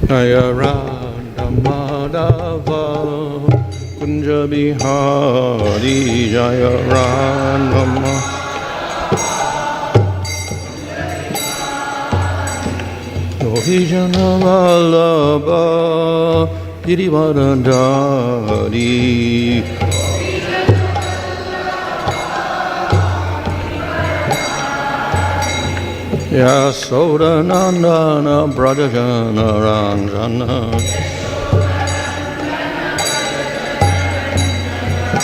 Jaya Madhava Kunja Bihari Jaya Rama Vijana Vallabha Girivaradhari Yasodanandana Brajajana Ranjana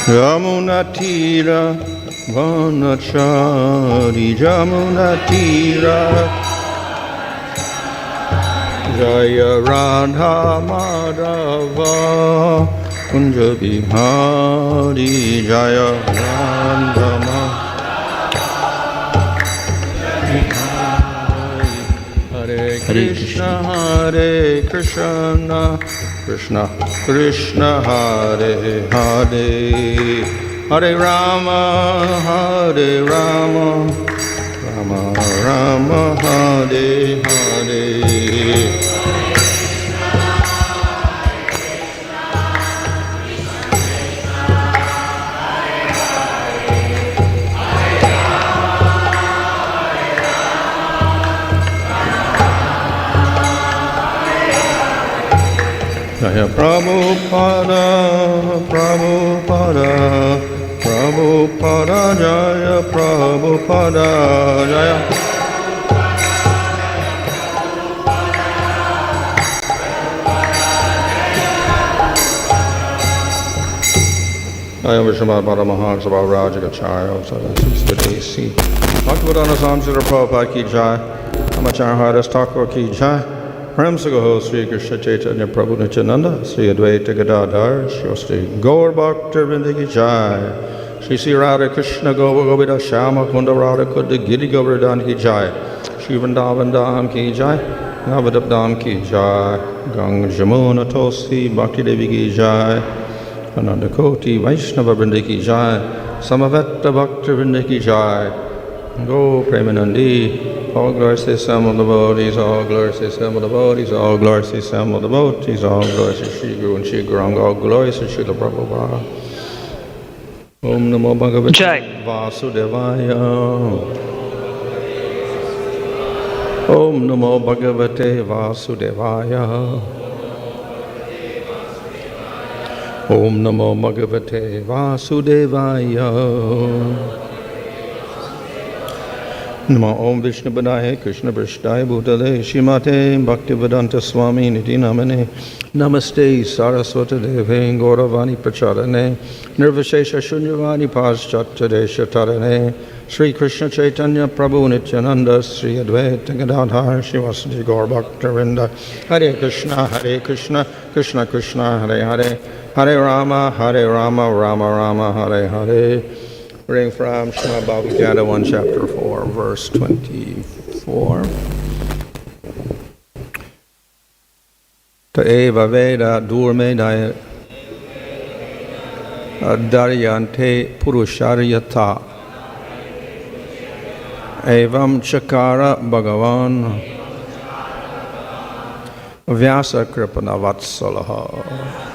Yamunatira Vanachari Jamunatira Jaya Radha Madhava Kunja Bihari Jaya Radha Hare Krishna Krishna Krishna Hare Hare Hare Rama Rama Rama Hare Hare Jaya Prabhupada, Prabhupada, Prabhupada, Jaya Prabhupada, Jaya. Jaya Vishnupada Paramahansa Sabha Rajagacharya, Sadasispadesi. Bhaktivedanta Samsita Prabhupada ki jai, Amacharya Haridas Thakur ki jai. Prem Sagaho Śrī Kṛṣṇa Chaitanya Prabhu Nityananda Śrī Advaita Gadadhar Śrī Gaur Bhakta Vrinda ki jai Śrī Radha Krishna Govardhana Shyama Kunda Radha Kunda Giri Govardhan ki jai Śrī Vrindavan Dham ki jai Navadip Dham ki jai Ganga Jamuna Tosi Bhakti Devi ki jai Ananda Koti Vaishnava Vrinda ki jai Samaveta Bhakta Vrinda ki jai Go Premanandi all glory to some of the devotees, all glory to some of the devotees, all glory to some of the devotees, all glory to Shri Guru and Shri Guranga, all glory to Śrīla Prabhupada. Om Namo Bhagavate Vasudevaya. Om Namo Bhagavate Vasudevaya. Om Namo Bhagavate Vasudevaya. Namo Om Vishnu Padaya Krishna Prasthaya Bhutale Shrimate Bhaktivedanta Swami Niti Namane Namaste Saraswati Deve Gauravani Pracharane Nirvishesha Shunyavani Paschatade Shatarane Śrī Kṛṣṇa Chaitanya Prabhu Nityananda Śrī Advaita Gadadhar Śrīvasadi Gaur Bhaktarinda Hare Krishna Krishna Krishna Hare Hare Hare Rama Rama Rama Hare Hare. Reading from Srimad Bhagavad Gita 1 chapter 4 verse 24. Ta eva veda durmedhair dhāryante puruṣair yathā evam cakāra bhagavān Vyāsa kṛpaṇa-vatsalaḥ.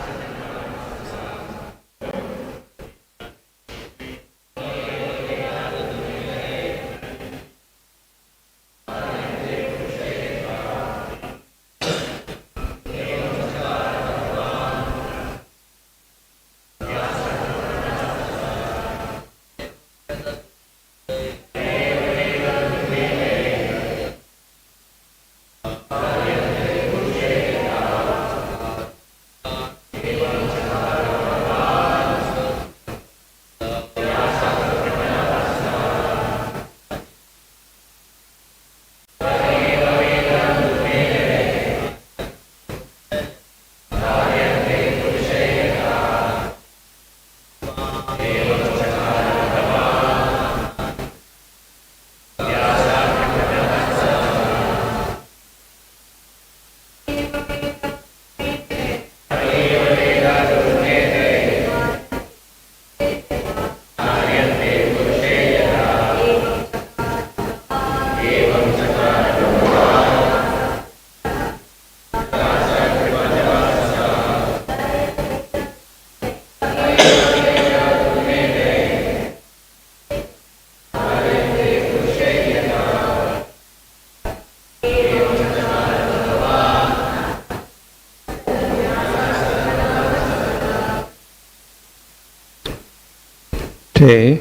Te,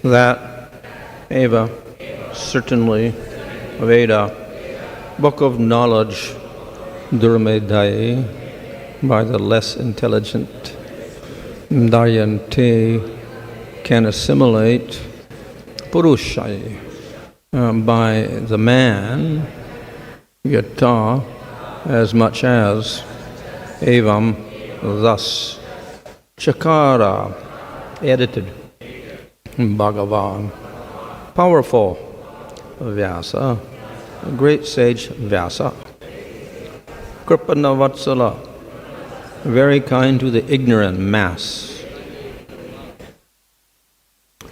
that, evaṁ, certainly, Veda, book of knowledge, durmedhaiḥ, by the less intelligent, dhāryante, can assimilate, puruṣair, by the man, yathā, as much as, evam, thus, cakāra, edited, bhagavān, powerful, Vyāsa, great sage Vyāsa, kṛpaṇa-vatsalaḥ, very kind to the ignorant mass.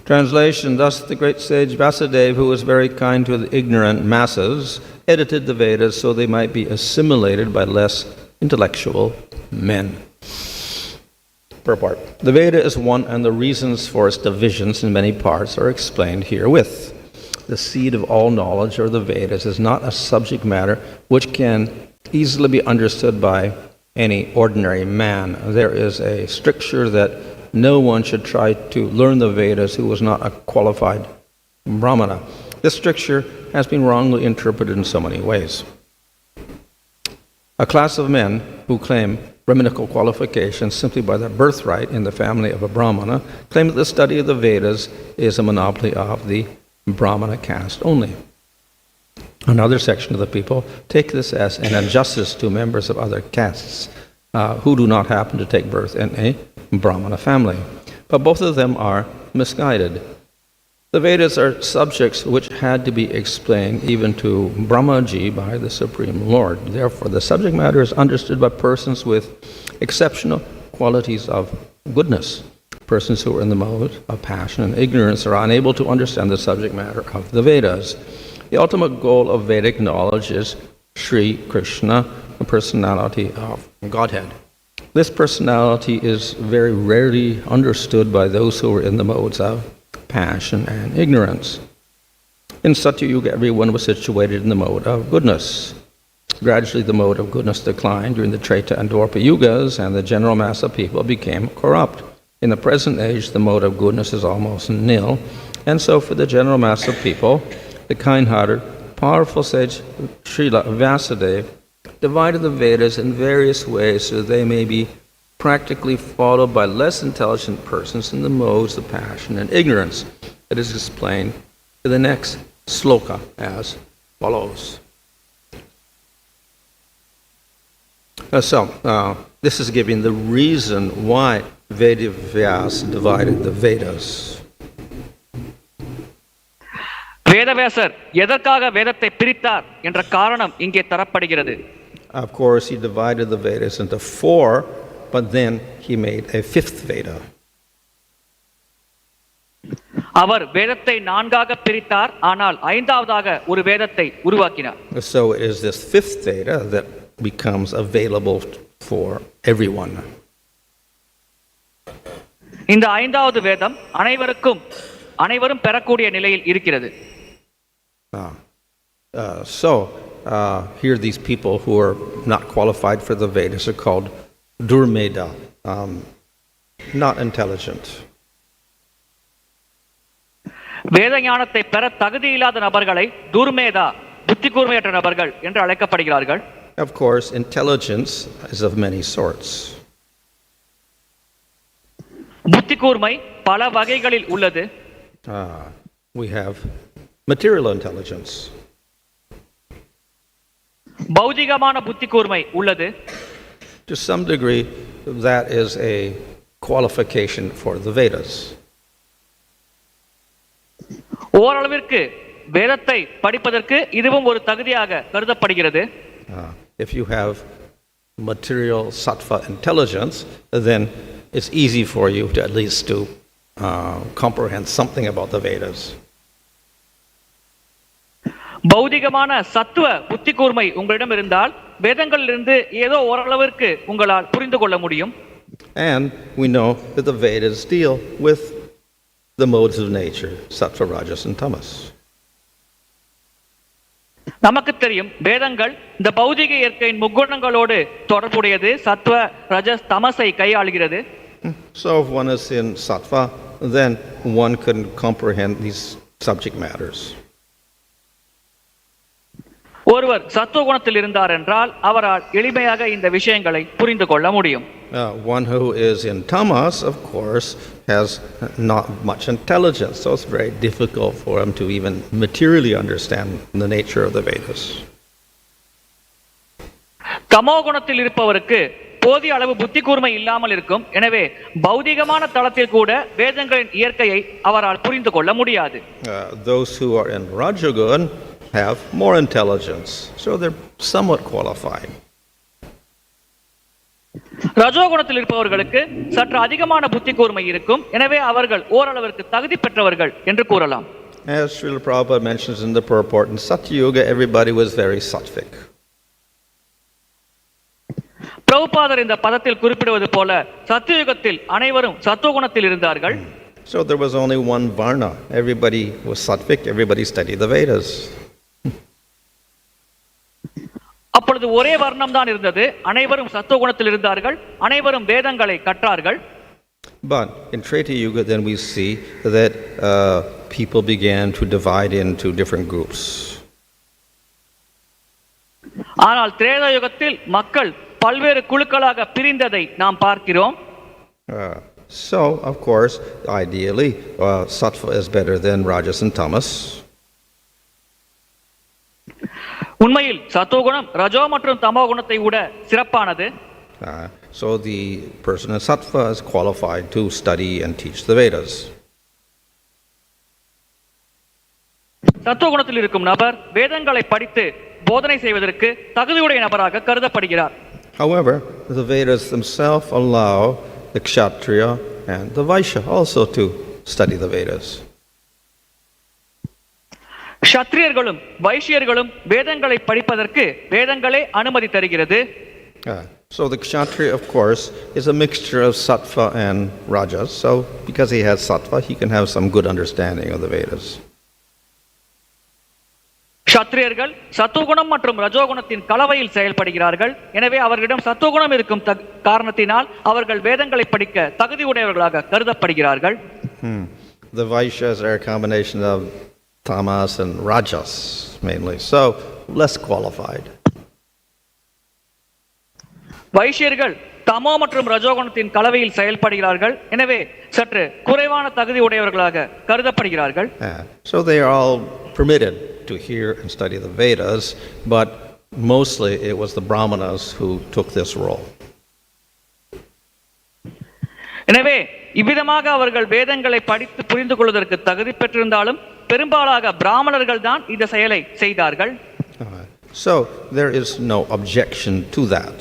Translation, thus the great sage Vyāsadeva, who was very kind to the ignorant masses, edited the Vedas so they might be assimilated by less intellectual men. Purport. The Veda is one, and the reasons for its divisions in many parts are explained herewith. The seed of all knowledge, or the Vedas, is not a subject matter which can easily be understood by any ordinary man. There is a stricture that no one should try to learn the Vedas who was not a qualified brāhmaṇa. This stricture has been wrongly interpreted in so many ways. A class of men who claim brahminical qualifications simply by their birthright in the family of a brāhmaṇa claim that the study of the Vedas is a monopoly of the brāhmaṇa caste only. Another section of the people take this as an injustice to members of other castes who do not happen to take birth in a brāhmaṇa family. But both of them are misguided. The Vedas are subjects which had to be explained even to Brahmaji by the Supreme Lord. Therefore, the subject matter is understood by persons with exceptional qualities of goodness. Persons who are in the mode of passion and ignorance are unable to understand the subject matter of the Vedas. The ultimate goal of Vedic knowledge is Śrī Kṛṣṇa, the personality of Godhead. This personality is very rarely understood by those who are in the modes of passion and ignorance. In Satya-yuga, everyone was situated in the mode of goodness. Gradually, the mode of goodness declined during the Tretā and Dvāpara-yugas, and the general mass of people became corrupt. In the present age, the mode of goodness is almost nil, and so for the general mass of people, the kind-hearted, powerful sage Śrīla Vyāsadeva divided the Vedas in various ways so they may be practically followed by less intelligent persons in the modes of passion and ignorance. It is explained in the next sloka as follows. This is giving the reason why Vyāsa divided the Vedas. வேதவியாசர் எதற்காக வேதத்தை பிரித்தார் என்ற காரணம் இங்கே தரப்படுகிறது. Of course, he divided the Vedas into 4, but then he made a 5th Veda. அவர் வேதத்தை 4ஆக பிரித்தார், ஆனால் 5ஆவதாக ஒரு வேதத்தை உருவாக்கினார். So it is this 5th Veda that becomes available for everyone. இந்த 5வது வேதம் அனைவரும் பெறக்கூடிய நிலையில் இருக்கிறது. Here these people who are not qualified for the Vedas are called durmedhair, not intelligent. வேத ஞானத்தை பெற தகுதியில்லாத நபர்களை துர்மேதா, புத்தி கூர்மையற்ற நபர்கள் என்று அழைக்கப்படுகிறார்கள். Of course, intelligence is of many sorts. புத்தி கூர்மை பல வகைகளில் உள்ளது. We have material intelligence. பௌதிகமான புத்தி கூர்மை உள்ளது. To some degree, that is a qualification for the Vedas. ஓரளவிற்கு வேதத்தை படிப்பதற்கு இதுவும் ஒரு தகுதியாக கருதப்படுகிறது. If you have material sattva intelligence, then it's easy for you to at least to comprehend something about the Vedas. பௌதிகமான சத்துவ புத்தி கூர்மை உங்களிடம் இருந்தால் வேதங்களிலிருந்து ஏதோ ஓரளவிற்கு உங்களால் புரிந்து கொள்ள முடியும். And we know that the Vedas deal with the modes of nature, sattva, rajas and tamas. நமக்கு தெரியும் வேதங்கள் இந்த பௌதிக இயற்கையின் முக்குணங்களோடு தொடர்புடையது, சத்துவ ரஜஸ் தமசை கையாளுகிறது. So if one is in sattva, then one couldn't comprehend these subject matters. ஒருவர் சத்துவ குணத்தில் இருந்தார் என்றால் அவரால் எளிமையாக இந்த விஷயங்களை புரிந்து கொள்ள முடியும். One who is in tamas, of course, has not much intelligence, so it's very difficult for him to even materially understand the nature of the Vedas. தமோ குணத்தில் இருப்பவருக்கு போதிய அளவு புத்தி கூர்மை இல்லாமல் இருக்கும். எனவே பௌதிகமான தளத்தில் கூட வேதங்களின் இயற்கையை அவரால் புரிந்து கொள்ள முடியாது. Those who are in rajagun have more intelligence, so they're somewhat qualified. ரஜோகுணத்தில் இருப்பவர்களுக்கு சற்று அதிகமான புத்தி கூர்மை இருக்கும். எனவே அவர்கள் ஓரளவிற்கு தகுதி பெற்றவர்கள் என்று கூறலாம். As Śrīla Prabhupada mentions in the Purport, in Satya-yuga everybody was very sattvic. பிரபுபாதர் இந்த பதத்தில் குறிப்பிடுவது போல சத்தியுகத்தில் அனைவரும் சத்துவகுணத்தில் இருந்தார்கள். So there was only one varna. Everybody was sattvic, everybody studied the Vedas. அப்பொழுது ஒரே வர்ணம் தான் இருந்தது. அனைவரும் சத்துவகுணத்தில் இருந்தார்கள். அனைவரும் வேதங்களை கற்றார்கள். But in Tretā-yuga then we see that people began to divide into different groups. ஆனால் திரேதா யுகத்தில் மக்கள் பல்வேறு குழுக்களாக பிரிந்ததை நாம் பார்க்கிறோம். So of course ideally sattva is better than rajas and tamas. உண்மையில் சத்துவகுணம் ரஜோ மற்றும் தமோ குணத்தை விட சிறப்பானது. So the person in sattva is qualified to study and teach the Vedas. சத்துவகுணத்தில் இருக்கும் நபர் வேதங்களை படித்து போதனை செய்வதற்கு தகுதியுடைய நபராக கருதப்படுகிறார். However, the Vedas themselves allow the kshatriya and the vaishya also to study the Vedas. க்ஷத்ரியர்களும் வைஷ்யர்களும் வேதங்களை படிப்பதற்கு வேதங்களே அனுமதி தருகிறது. So the kshatriya, of course, is a mixture of sattva and rajas. So because he has sattva, he can have some good understanding of the Vedas. க்ஷத்ரியர்கள் சத்துவகுணம் மற்றும் ரஜோகுணத்தின் கலவையில் செயல்படுகிறார்கள். எனவே அவர்களிடம் சத்துவகுணம் இருக்கும் காரணத்தினால் அவர்கள் வேதங்களை படிக்க தகுதி உடையவர்களாக கருதப்படுகிறார்கள். The vaishyas are a combination of tamas and rajas mainly, so less qualified. வைஷ்யர்கள் தமோ மற்றும் ரஜோகுணத்தின் கலவையில் செயல்படுகிறார்கள். எனவே சற்று குறைவான தகுதி உடையவர்களாக கருதப்படுகிறார்கள். So they are all permitted to hear and study the Vedas, but mostly it was the brāhmaṇas who took this role. எனவே இவ்விதமாக அவர்கள் வேதங்களை படித்து புரிந்து கொள்வதற்கு தகுதி பெற்றிருந்தாலும் பெரும்பாலாக பிராமணர்கள் தான் இந்த செயலை செய்தார்கள். So there is no objection to that.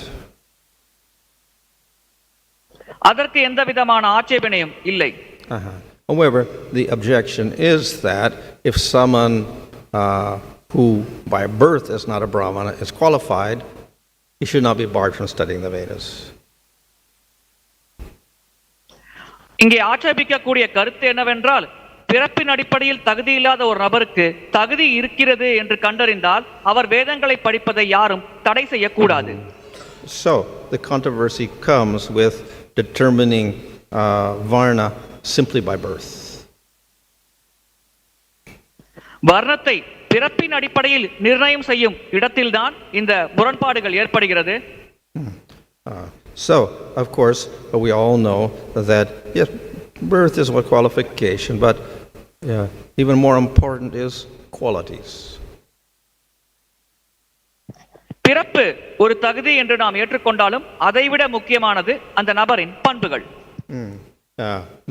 அதற்கு எந்த விதமான ஆட்சேபனையும் இல்லை. However, the objection is that if someone who by birth is not a brahmana is qualified, he should not be barred from studying the Vedas. இங்கே ஆட்சேபிக்கக்கூடிய கருத்து என்னவென்றால் பிறப்பின் அடிப்படையில் தகுதி இல்லாத ஒரு நபருக்கு தகுதி இருக்கிறது என்று கண்டறிந்தால் அவர் வேதங்களை படிப்பதை யாரும் தடை செய்யக்கூடாது. So the controversy comes with determining varna simply by birth. வர்ணத்தை பிறப்பின் அடிப்படையில் நிர்ணயம் செய்யும் இடத்தில்தான் இந்த முரண்பாடுகள் ஏற்படுகிறது. So of course we all know that yes, birth is one qualification, but even more important is qualities. பிறப்பு ஒரு தகுதி என்று நாம் ஏற்றுக்கொண்டாலும் அதைவிட முக்கியமானது அந்த நபரின் பண்புகள்.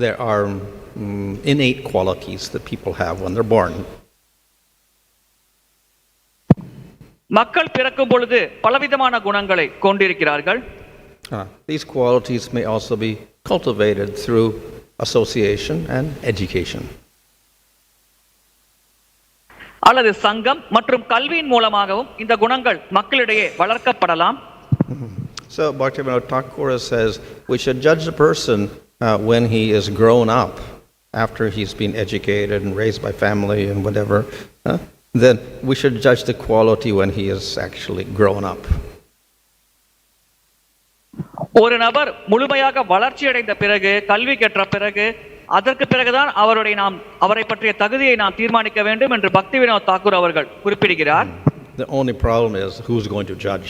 There are innate qualities that people have when they're born. மக்கள் பிறக்கும் பொழுது பலவிதமான குணங்களை கொண்டிருக்கிறார்கள். These qualities may also be cultivated through association and education. அல்லது சங்கம் மற்றும் கல்வியின் மூலமாகவும் இந்த குணங்கள் மக்களிடையே வளர்க்கப்படலாம். So Bhaktivinoda Thakur says we should judge a person when he is grown up, after he's been educated and raised by family and whatever. Then we should judge the quality when he is actually grown up. ஒரு நபர் முழுமையாக வளர்ச்சி அடைந்த பிறகு கல்வி கற்ற பிறகு அதற்கு பிறகுதான் அவரை பற்றிய தகுதியை நாம் தீர்மானிக்க வேண்டும் என்று பக்தி வினோத் தாக்கூர் அவர்கள் குறிப்பிடுகிறார். The only problem is who's going to judge.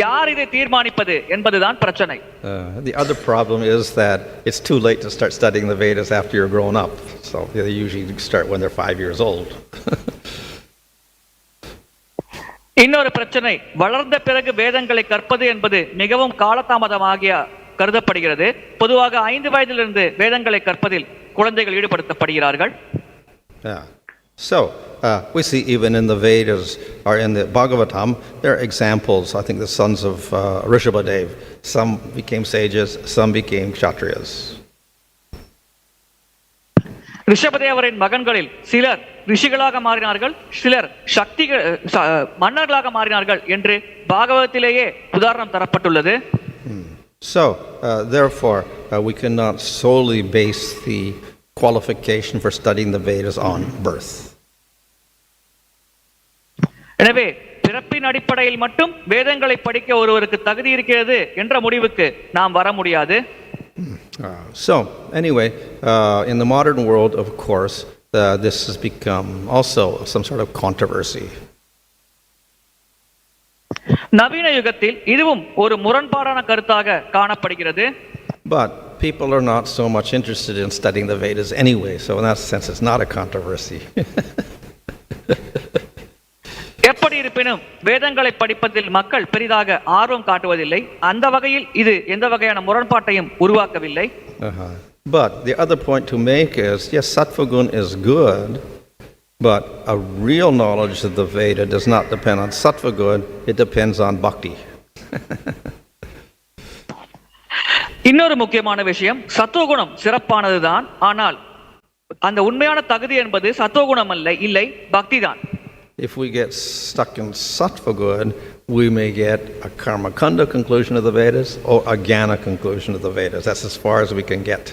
யார் இதை தீர்மானிப்பது என்பதுதான் பிரச்சனை. The other problem is that it's too late to start studying the Vedas after you're grown up. So they usually start when they're 5 years old. இன்னொரு பிரச்சனை, வளர்ந்த பிறகு வேதங்களை கற்பது என்பது மிகவும் காலதாமதமாகிய கருதப்படுகிறது. பொதுவாக 5 வயதிலிருந்து வேதங்களை கற்பதில் குழந்தைகள் ஈடுபடுத்தப்படுகிறார்கள். So we see even in the Vedas or in the Bhagavatam, there are examples. I think the sons of Rishabhadeva, some became sages, some became kshatriyas. ரிஷபதேவரின் மகன்களில் சிலர் ரிஷிகளாக மாறினார்கள், சிலர் மன்னர்களாக மாறினார்கள் என்று பாகவதத்திலேயே உதாரணம் தரப்பட்டுள்ளது. So therefore we cannot solely base the qualification for studying the Vedas on birth. எனவே பிறப்பின் அடிப்படையில் மட்டும் வேதங்களை படிக்க ஒருவருக்கு தகுதி இருக்கிறது என்ற முடிவுக்கு நாம் வர முடியாது. So anyway, in the modern world, of course, this has become also some sort of controversy. நவீன யுகத்தில் இதுவும் ஒரு முரண்பாடான கருத்தாக காணப்படுகிறது. But people are not so much interested in studying the Vedas anyway, so in that sense it's not a controversy. எப்படி இருப்பினும் வேதங்களை படிப்பதில் மக்கள் பெரிதாக ஆர்வம் காட்டுவதில்லை. அந்த வகையில் இது எந்த வகையான முரண்பாட்டையும் உருவாக்கவில்லை. But the other point to make is, yes, sattva-gun is good, but a real knowledge of the Veda does not depend on sattva-gun, it depends on bhakti. இன்னொரு முக்கியமான விஷயம், சத்துவகுணம் சிறப்பானதுதான், ஆனால் அந்த உண்மையான தகுதி என்பது சத்துவகுணம் இல்லை, பக்தி தான். If we get stuck in sattva-gun, we may get a karma-kanda conclusion of the Vedas or a jnana conclusion of the Vedas. That's as far as we can get.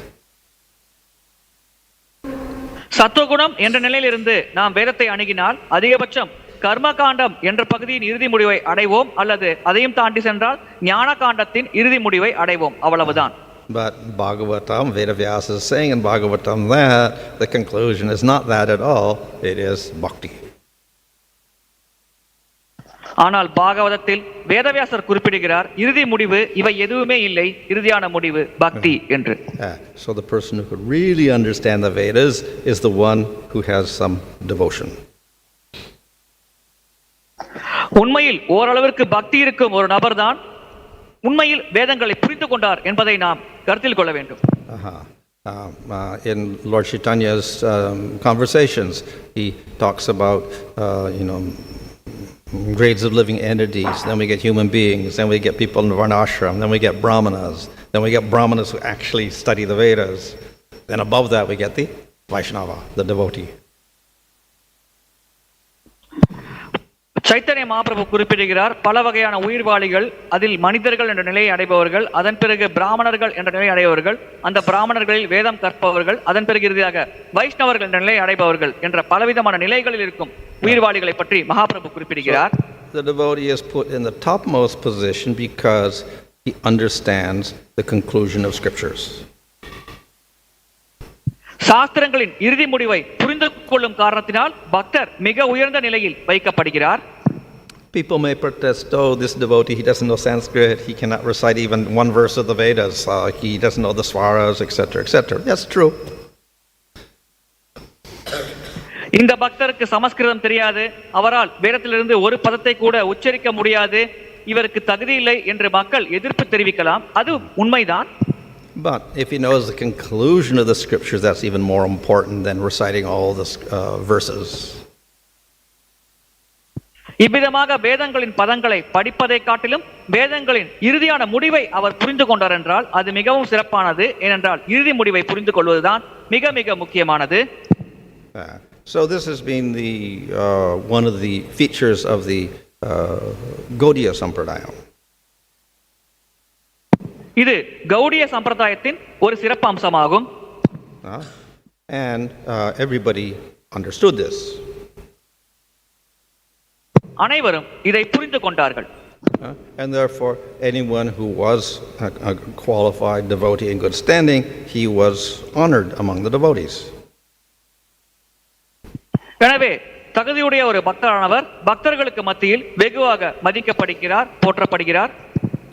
சத்துவகுணம் என்ற நிலையிலிருந்து நாம் வேதத்தை அணுகினால் அதிகபட்சம் கர்ம காண்டம் என்ற பகுதியின் இறுதி முடிவை அடைவோம், அல்லது அதையும் தாண்டி சென்றால் ஞான காண்டத்தின் இறுதி முடிவை அடைவோம், அவ்வளவுதான். But Bhagavatam, Veda Vyāsa is saying in Bhagavatam that the conclusion is not that at all, it is bhakti. ஆனால் பாகவதத்தில் வேதவியாசர் குறிப்பிடுகிறார், இறுதி முடிவு இவை எதுவுமே இல்லை, இறுதியான முடிவு பக்தி என்று. So the person who could really understand the Vedas is the one who has some devotion. உண்மையில் ஓரளவிற்கு பக்தி இருக்கும் ஒரு நபர்தான் உண்மையில் வேதங்களை புரிந்து கொண்டார் என்பதை நாம் கருத்தில் கொள்ள வேண்டும். In Lord Chaitanya's conversations, he talks about grades of living entities, then we get human beings, then we get people in varnashram, then we get brahmanas, then we get brahmanas who actually study the Vedas, then above that we get the Vaishnava, the devotee. Chaitanya Mahaprabhu குறிப்பிடுகிறார், பல வகையான உயிர்வாளிகள், அதில் மனிதர்கள் என்ற நிலையை அடைபவர்கள், அதன் பிறகு பிராமணர்கள் என்ற நிலையை அடைபவர்கள், அந்த பிராமணர்களில் வேதம் கற்பவர்கள், அதன் பிறகு இறுதியாக வைஷ்ணவர்கள் என்ற நிலையை அடைபவர்கள் என்ற பலவிதமான நிலைகளில் இருக்கும் உயிர்வாளிகளை பற்றி மகாபிரபு குறிப்பிடுகிறார். The devotee is put in the topmost position because he understands the conclusion of scriptures. சாஸ்திரங்களின் இறுதி முடிவை புரிந்து கொள்ளும் காரணத்தினால் பக்தர் மிக உயர்ந்த நிலையில் வைக்கப்படுகிறார். People may protest, oh, this devotee, he doesn't know Sanskrit, he cannot recite even one verse of the Vedas, he doesn't know the swaras, etc., etc. That's true. இந்த பக்தருக்கு சமஸ்கிருதம் தெரியாது, அவரால் வேதத்திலிருந்து ஒரு பதத்தை கூட உச்சரிக்க முடியாது, இவருக்கு தகுதி இல்லை என்று மக்கள் எதிர்ப்பு தெரிவிக்கலாம், அது உண்மைதான். But if he knows the conclusion of the scriptures, that's even more important than reciting all the verses. இவ்விதமாக வேதங்களின் பதங்களை படிப்பதை காட்டிலும் வேதங்களின் இறுதியான முடிவை அவர் புரிந்து கொண்டார் என்றால் அது மிகவும் சிறப்பானது. ஏனென்றால் இறுதி முடிவை புரிந்து கொள்வதுதான் மிக மிக முக்கியமானது. So this has been the one of the features of the Gaudiya Sampradaya. இது கௌடிய சம்பிரதாயத்தின் ஒரு சிறப்பு அம்சமாகும். And everybody understood this. அனைவரும் இதை புரிந்து கொண்டார்கள். And therefore, anyone who was a qualified devotee in good standing, he was honored among the devotees. எனவே தகுதியுடைய ஒரு பக்தரானவர் பக்தர்களுக்கு மத்தியில் வெகுவாக மதிக்கப்படுகிறார், போற்றப்படுகிறார்.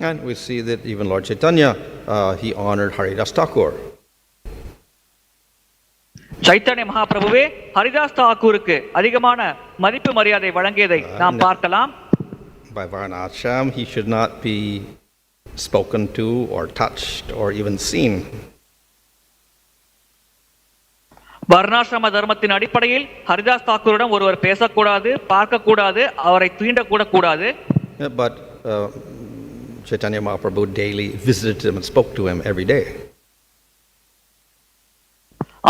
And we see that even Lord Chaitanya, he honored Haridas Thakur. Chaitanya மகாபிரபுவே Haridas தாக்கூருக்கு அதிகமான மதிப்பு மரியாதை வழங்கியதை நாம் பார்க்கலாம். By Varnashram, he should not be spoken to or touched or even seen. வர்ணாசிரம தர்மத்தின் அடிப்படையில் ஹரிதாஸ் தாக்கூரிடம் ஒருவர் பேசக்கூடாது, பார்க்கக்கூடாது, அவரை தீண்டக்கூட கூடாது. But Chaitanya Mahaprabhu daily visited him and spoke to him every day.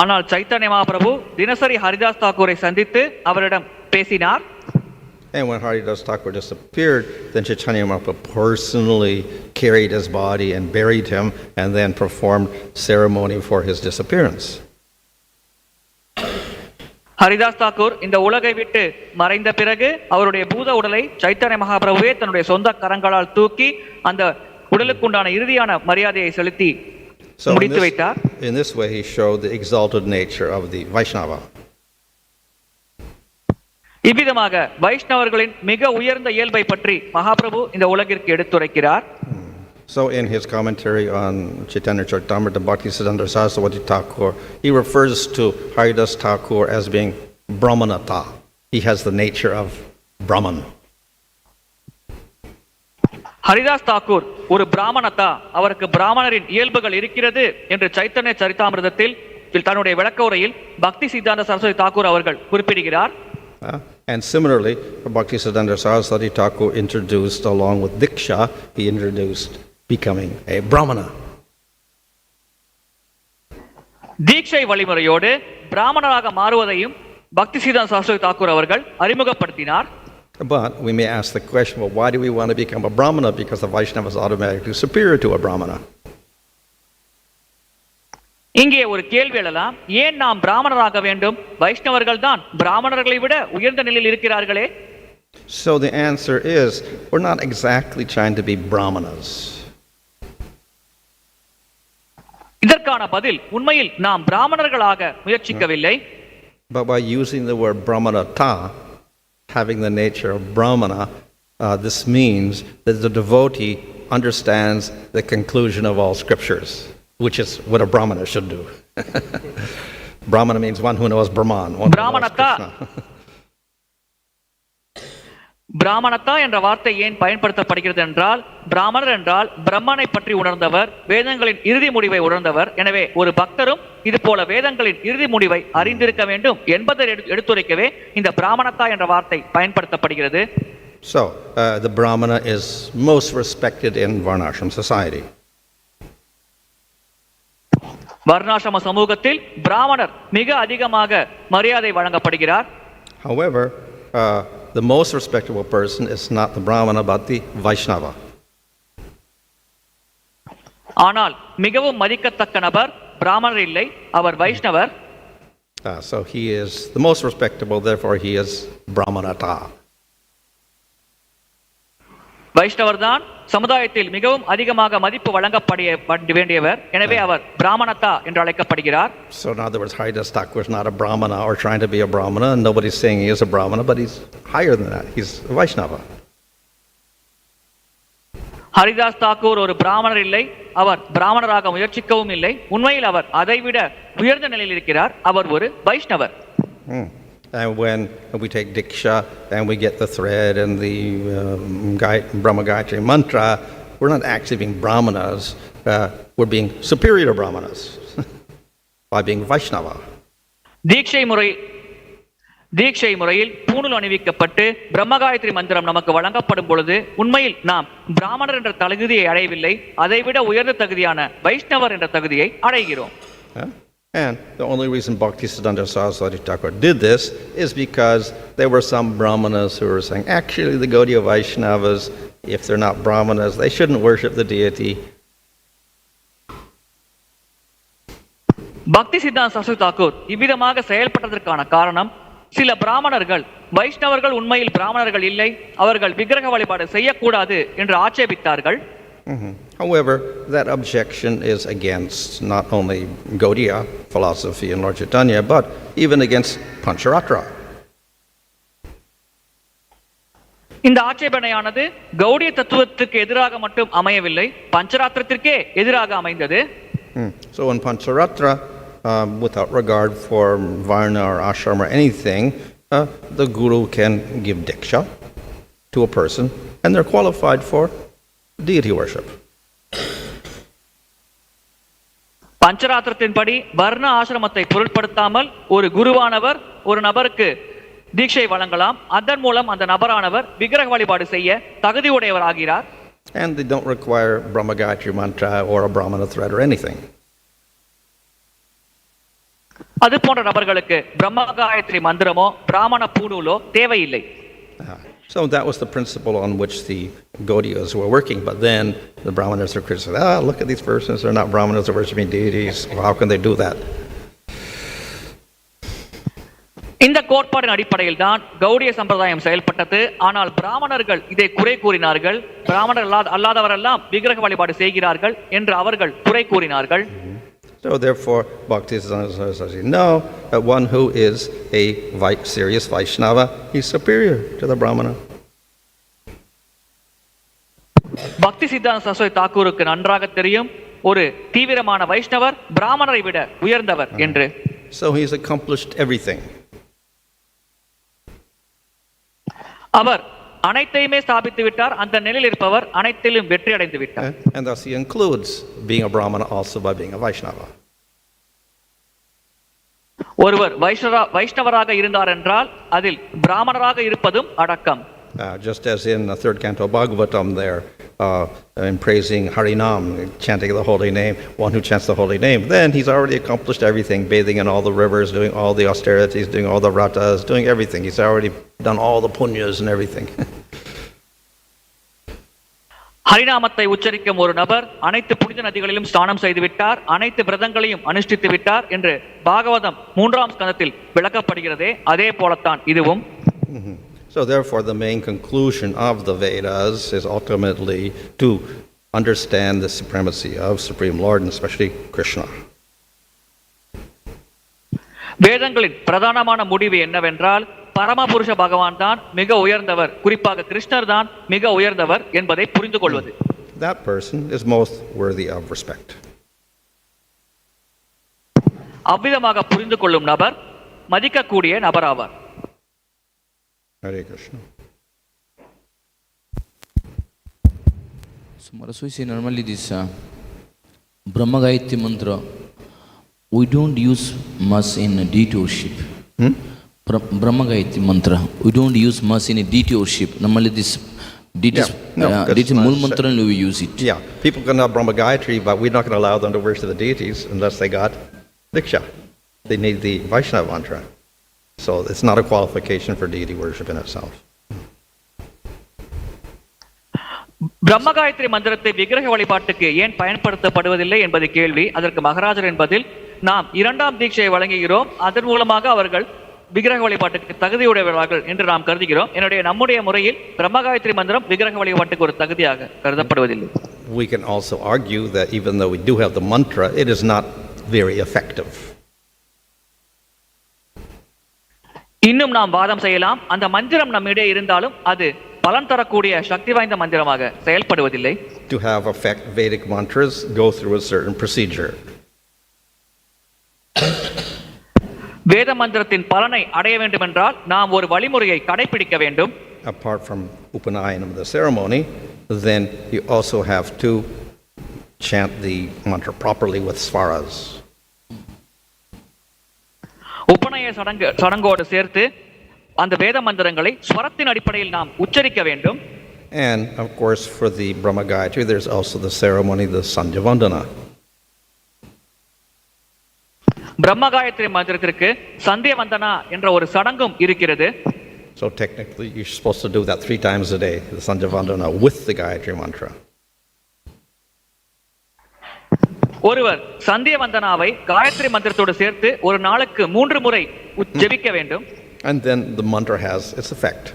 ஆனால் சைத்தன்ய மகாபிரபு தினசரி ஹரிதாஸ் தாக்கூரை சந்தித்து அவரிடம் பேசினார். And when Haridas Thakur disappeared, then Chaitanya Mahaprabhu personally carried his body and buried him and then performed ceremony for his disappearance. Haridas Thakur இந்த உலகை விட்டு மறைந்த பிறகு அவருடைய பூத உடலை சைத்தன்ய மகாபிரபுவே தன்னுடைய சொந்த கரங்களால் தூக்கி அந்த உடலுக்குண்டான இறுதியான மரியாதையை செலுத்தி முடித்து வைத்தார். In this way he showed the exalted nature of the Vaishnava. இவ்விதமாக வைஷ்ணவர்களின் மிக உயர்ந்த இயல்பை பற்றி மகாபிரபு இந்த உலகிற்கு எடுத்துரைக்கிறார். So in his commentary on Chaitanya Charitamrita, Bhaktisiddhanta Saraswati Thakur, he refers to Haridas Thakur as being Brahmanata. He has the nature of Brahman. Haridas Thakur ஒரு பிராமணத்தா, அவருக்கு பிராமணரின் இயல்புகள் இருக்கிறது என்று சைத்தன்ய சரிதாமிரதத்தில் தன்னுடைய விளக்க உரையில் பக்தி சித்தாந்த சரஸ்வதி தாக்கூர் அவர்கள் குறிப்பிடுகிறார். And similarly, Bhaktisiddhanta Saraswati Thakur introduced, along with Diksha, he introduced becoming a Brahmana. தீட்சை வழிமுறையோடு பிராமணராக மாறுவதையும் பக்தி சித்தாந்த சரஸ்வதி தாக்கூர் அவர்கள் அறிமுகப்படுத்தினார். But we may ask the question, well, why do we want to become a Brahmana? Because the Vaishnava is automatically superior to a Brahmana. இங்கே ஒரு கேள்வி எழலாம், ஏன் நாம் பிராமணராக வேண்டும்? வைஷ்ணவர்கள் தான் பிராமணர்களை விட உயர்ந்த நிலையில் இருக்கிறார்களே. So the answer is, we're not exactly trying to be Brahmanas. இதற்கான பதில், உண்மையில் நாம் பிராமணர்களாக முயற்சிக்கவில்லை. But by using the word Brahmanata, having the nature of Brahmana, this means that the devotee understands the conclusion of all scriptures, which is what a Brahmana should do. Brahmana means one who knows Brahman. பிராமணத்தா என்ற வார்த்தை ஏன் பயன்படுத்தப்படுகிறது என்றால், பிராமணர் என்றால் பிரம்மனை பற்றி உணர்ந்தவர், வேதங்களின் இறுதி முடிவை உணர்ந்தவர். எனவே ஒரு பக்தரும் இது போல வேதங்களின் இறுதி முடிவை அறிந்திருக்க வேண்டும் என்பதை எடுத்துரைக்கவே இந்த பிராமணத்தா என்ற வார்த்தை பயன்படுத்தப்படுகிறது. So, the Brahmana is most respected in Varnashram society. வர்ணாசிரம சமூகத்தில் பிராமணர் மிக அதிகமாக மரியாதை வழங்கப்படுகிறார். However, the most respectable person is not the Brahmana but the Vaishnava. ஆனால் மிகவும் மதிக்கத்தக்க நபர் பிராமணர் இல்லை, அவர் வைஷ்ணவர். So he is the most respectable, therefore he is Brahmanata. வைஷ்ணவர் தான் சமுதாயத்தில் மிகவும் அதிகமாக மதிப்பு வழங்கப்பட வேண்டியவர். எனவே அவர் பிராமணத்தா என்று அழைக்கப்படுகிறார். So in other words, Haridas Thakur is not a Brahmana or trying to be a Brahmana, and nobody's saying he is a Brahmana, but he's higher than that. He's a Vaishnava. Haridas Thakur ஒரு பிராமணர் இல்லை, அவர் பிராமணராக முயற்சிக்கவும் இல்லை. உண்மையில் அவர் அதைவிட உயர்ந்த நிலையில் இருக்கிறார். அவர் ஒரு வைஷ்ணவர். And when we take Diksha and we get the thread and the Brahma Gayatri mantra, we're not actually being Brahmanas, we're being superior to Brahmanas by being Vaishnava. தீட்சை முறையில் பூணூல் அணிவிக்கப்பட்டு பிரம்மகாயத்ரி மந்திரம் நமக்கு வழங்கப்படும் பொழுது உண்மையில் நாம் பிராமணர் என்ற தகுதியை அடையவில்லை, அதைவிட உயர்ந்த தகுதியான வைஷ்ணவர் என்ற தகுதியை அடைகிறோம். And the only reason Bhaktisiddhanta Saraswati Thakur did this is because there were some Brahmanas who were saying, actually the Gaudiya Vaishnavas, if they're not Brahmanas, they shouldn't worship the deity. பக்தி சித்தாந்த சரஸ்வதி தாக்கூர் இவ்விதமாக செயல்பட்டதற்கான காரணம், சில பிராமணர்கள் வைஷ்ணவர்கள் உண்மையில் பிராமணர்கள் இல்லை, அவர்கள் விக்கிரக வழிபாடு செய்யக்கூடாது என்று ஆட்சேபித்தார்கள். However, that objection is against not only Gaudiya philosophy in Lord Chaitanya, but even against Pancharatra. இந்த ஆட்சேபனையானது கௌடிய தத்துவத்துக்கு எதிராக மட்டும் அமையவில்லை, பஞ்சராத்திரத்திற்கே எதிராக அமைந்தது. So in Pancharatra, without regard for varna or ashram or anything, the guru can give diksha to a person and they're qualified for deity worship. பஞ்சராத்திரத்தின்படி வர்ண ஆசிரமத்தை பொருட்படுத்தாமல் ஒரு குருவானவர் ஒரு நபருக்கு தீட்சை வழங்கலாம். அதன் மூலம் அந்த நபரானவர் விக்கிரக வழிபாடு செய்ய தகுதியுடையவர் ஆகிறார். And they don't require Brahma Gayatri mantra or a Brahmana thread or anything. அது போன்ற நபர்களுக்கு பிரம்ம காயத்ரி மந்திரமோ பிராமண பூணூலோ தேவையில்லை. So that was the principle on which the Gaudiyas were working. But then the Brahmanas are criticized. Look at these persons, they're not Brahmanas, they're worshiping deities. Well, how can they do that? இந்த கோட்பாடின் அடிப்படையில் தான் கௌடிய சம்பிரதாயம் செயல்பட்டது. ஆனால் பிராமணர்கள் இதை குறை கூறினார்கள். பிராமணர் அல்லாதவரெல்லாம் விக்கிரக வழிபாடு செய்கிறார்கள் என்று அவர்கள் குறை கூறினார்கள். So therefore, Bhaktisiddhanta says, no, one who is a serious Vaishnava, he's superior to the Brahmana. பக்தி சித்தாந்த சரஸ்வதி தாக்கூருக்கு நன்றாக தெரியும், ஒரு தீவிரமான வைஷ்ணவர் பிராமணரை விட உயர்ந்தவர் என்று. So he's accomplished everything. அவர் அனைத்தையுமே ஸ்தாபித்து விட்டார். அந்த நிலையில் இருப்பவர் அனைத்திலும் வெற்றி அடைந்து விட்டார். And thus he includes being a Brahmana also by being a Vaishnava. ஒருவர் வைஷ்ணவராக இருந்தார் என்றால் அதில் பிராமணராக இருப்பதும் அடக்கம். Just as in the third canto Bhagavatam there, in praising Harinam, chanting the holy name, one who chants the holy name, then he's already accomplished everything, bathing in all the rivers, doing all the austerities, doing all the vratas, doing everything. He's already done all the punyas and everything. ஹரிநாமத்தை உச்சரிக்கும் ஒரு நபர் அனைத்து புனித நதிகளிலும் ஸ்நானம் செய்து விட்டார், அனைத்து விரதங்களையும் அனுஷ்டித்து விட்டார் என்று பாகவதம் 3ஆம் ஸ்கந்தத்தில் விளக்கப்படுகிறதே, அதே போலத்தான் இதுவும். So therefore the main conclusion of the Vedas is ultimately to understand the supremacy of Supreme Lord and especially Krishna. வேதங்களின் பிரதானமான முடிவு என்னவென்றால் பரமபுருஷ பகவான் தான் மிக உயர்ந்தவர், குறிப்பாக கிருஷ்ணர் தான் மிக உயர்ந்தவர் என்பதை புரிந்து கொள்வது. That person is most worthy of respect. அவ்விதமாக புரிந்து கொள்ளும் நபர் மதிக்கக்கூடிய நபர் ஆவார். Hare Krishna. So Maraswami say normally this Brahma Gayatri mantra we don't use much in deity worship. Brahma Gayatri mantra we don't use much in deity worship. Normally this deity Mool mantra we use it. Yeah, people can have Brahma Gayatri, but we're not going to allow them to worship the deities unless they got Diksha. They need the Vaishnava mantra. So it's not a qualification for deity worship in itself. பிரம்ம காயத்ரி மந்திரத்தை விக்கிரக வழிபாட்டுக்கு ஏன் பயன்படுத்தப்படுவதில்லை என்பது கேள்வி. அதற்கு மகாராஜர் என்பதில் நாம் 2ஆம் தீட்சையை வழங்குகிறோம், அதன் மூலமாக அவர்கள் விக்கிரக வழிபாட்டுக்கு தகுதியுடையவர்கள் என்று நாம் கருதுகிறோம். நம்முடைய முறையில் பிரம்ம காயத்ரி மந்திரம் விக்கிரக வழிபாட்டுக்கு ஒரு தகுதியாக கருதப்படுவதில்லை. We can also argue that even though we do have the mantra, it is not very effective. இன்னும் நாம் வாதம் செய்யலாம், அந்த மந்திரம் நம்மிடையே இருந்தாலும் அது பலன் தரக்கூடிய சக்தி வாய்ந்த மந்திரமாக செயல்படுவதில்லை. To have effect, Vedic mantras go through a certain procedure. வேத மந்திரத்தின் பலனை அடைய வேண்டும் என்றால் நாம் ஒரு வழிமுறையை கடைபிடிக்க வேண்டும். Apart from Upanayanam, the ceremony, then you also have to chant the mantra properly with svaras. உபநய சடங்கோடு சேர்த்து அந்த வேத மந்திரங்களை ஸ்வரத்தின் அடிப்படையில் நாம் உச்சரிக்க வேண்டும். And of course for the Brahma Gayatri there's also the ceremony, the Sandhya Vandana. பிரம்ம காயத்ரி மந்திரத்திற்கு சந்திய வந்தனா என்ற ஒரு சடங்கும் இருக்கிறது. So technically you're supposed to do that 3 times a day, the Sandhya Vandana with the Gayatri mantra. ஒருவர் சந்திய வந்தனாவை காயத்ரி மந்திரத்தோடு சேர்த்து ஒரு நாளுக்கு 3 முறை ஜெபிக்க வேண்டும். And then the mantra has its effect.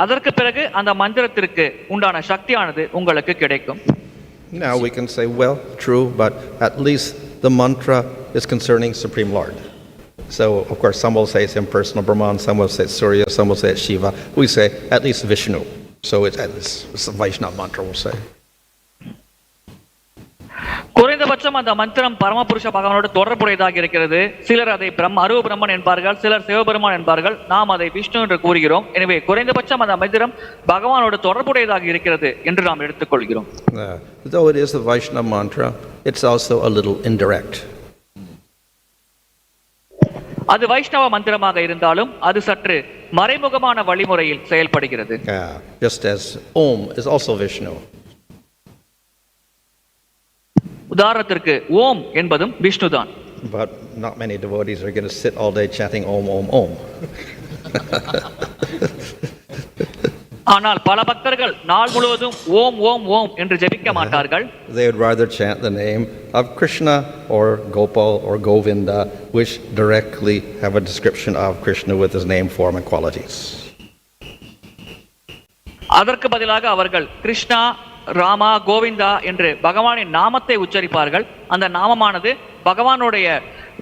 அதற்கு பிறகு அந்த மந்திரத்திற்கு உண்டான சக்தியானது உங்களுக்கு கிடைக்கும். Now we can say, well, true, but at least the mantra is concerning Supreme Lord. So, of course, some will say it's impersonal Brahman, some will say it's Surya, some will say it's Shiva. We say at least Vishnu. So it's at least it's a Vaishnava mantra, we'll say. குறைந்தபட்சம் அந்த மந்திரம் பரமபுருஷ பகவானோடு தொடர்புடையதாக இருக்கிறது. சிலர் அதை அருவ பிரம்மன் என்பார்கள், சிலர் சிவபெருமான் என்பார்கள், நாம் அதை விஷ்ணு என்று கூறுகிறோம். எனவே குறைந்தபட்சம் அந்த மந்திரம் பகவானோடு தொடர்புடையதாக இருக்கிறது என்று நாம் எடுத்துக்கொள்கிறோம். Though it is the Vaishnava mantra, it's also a little indirect. அது வைஷ்ணவ மந்திரமாக இருந்தாலும் அது சற்று மறைமுகமான வழிமுறையில் செயல்படுகிறது. Just as Om is also Vishnu. உதாரணத்திற்கு ஓம் என்பதும் விஷ்ணு தான். But not many devotees are going to sit all day chanting Om, Om, Om. ஆனால் பல பக்தர்கள் நாள் முழுவதும் ஓம் ஓம் ஓம் என்று ஜெபிக்க மாட்டார்கள். They would rather chant the name of Krishna or Gopal or Govinda, which directly have a description of Krishna with his name, form and qualities. அதற்கு பதிலாக அவர்கள் கிருஷ்ணா, ராமா, கோவிந்தா என்று பகவானின் நாமத்தை உச்சரிப்பார்கள். அந்த நாமமானது பகவானுடைய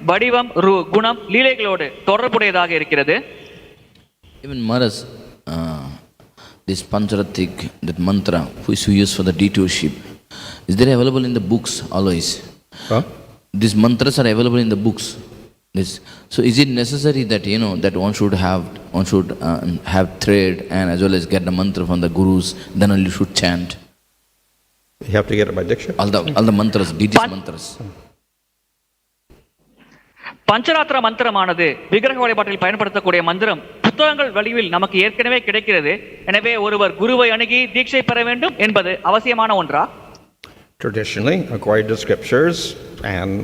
வடிவம், குணம், லீலைகளோடு தொடர்புடையதாக இருக்கிறது. Even Maharaj, this Pancharatik, that mantra which we use for the deityship, is there available in the books always? Huh? These mantras are available in the books. So is it necessary that that one should have thread and as well as get the mantra from the gurus, then only should chant? You have to get it by diction. All the mantras, deity's mantras. பஞ்சராத்திர மந்திரமானது விக்கிரக வழிபாட்டில் பயன்படுத்தக்கூடிய மந்திரம் புத்தகங்கள் வடிவில் நமக்கு ஏற்கனவே கிடைக்கிறது. எனவே ஒருவர் குருவை அணுகி தீட்சை பெற வேண்டும் என்பது அவசியமான ஒன்றா? Traditionally, according to scriptures and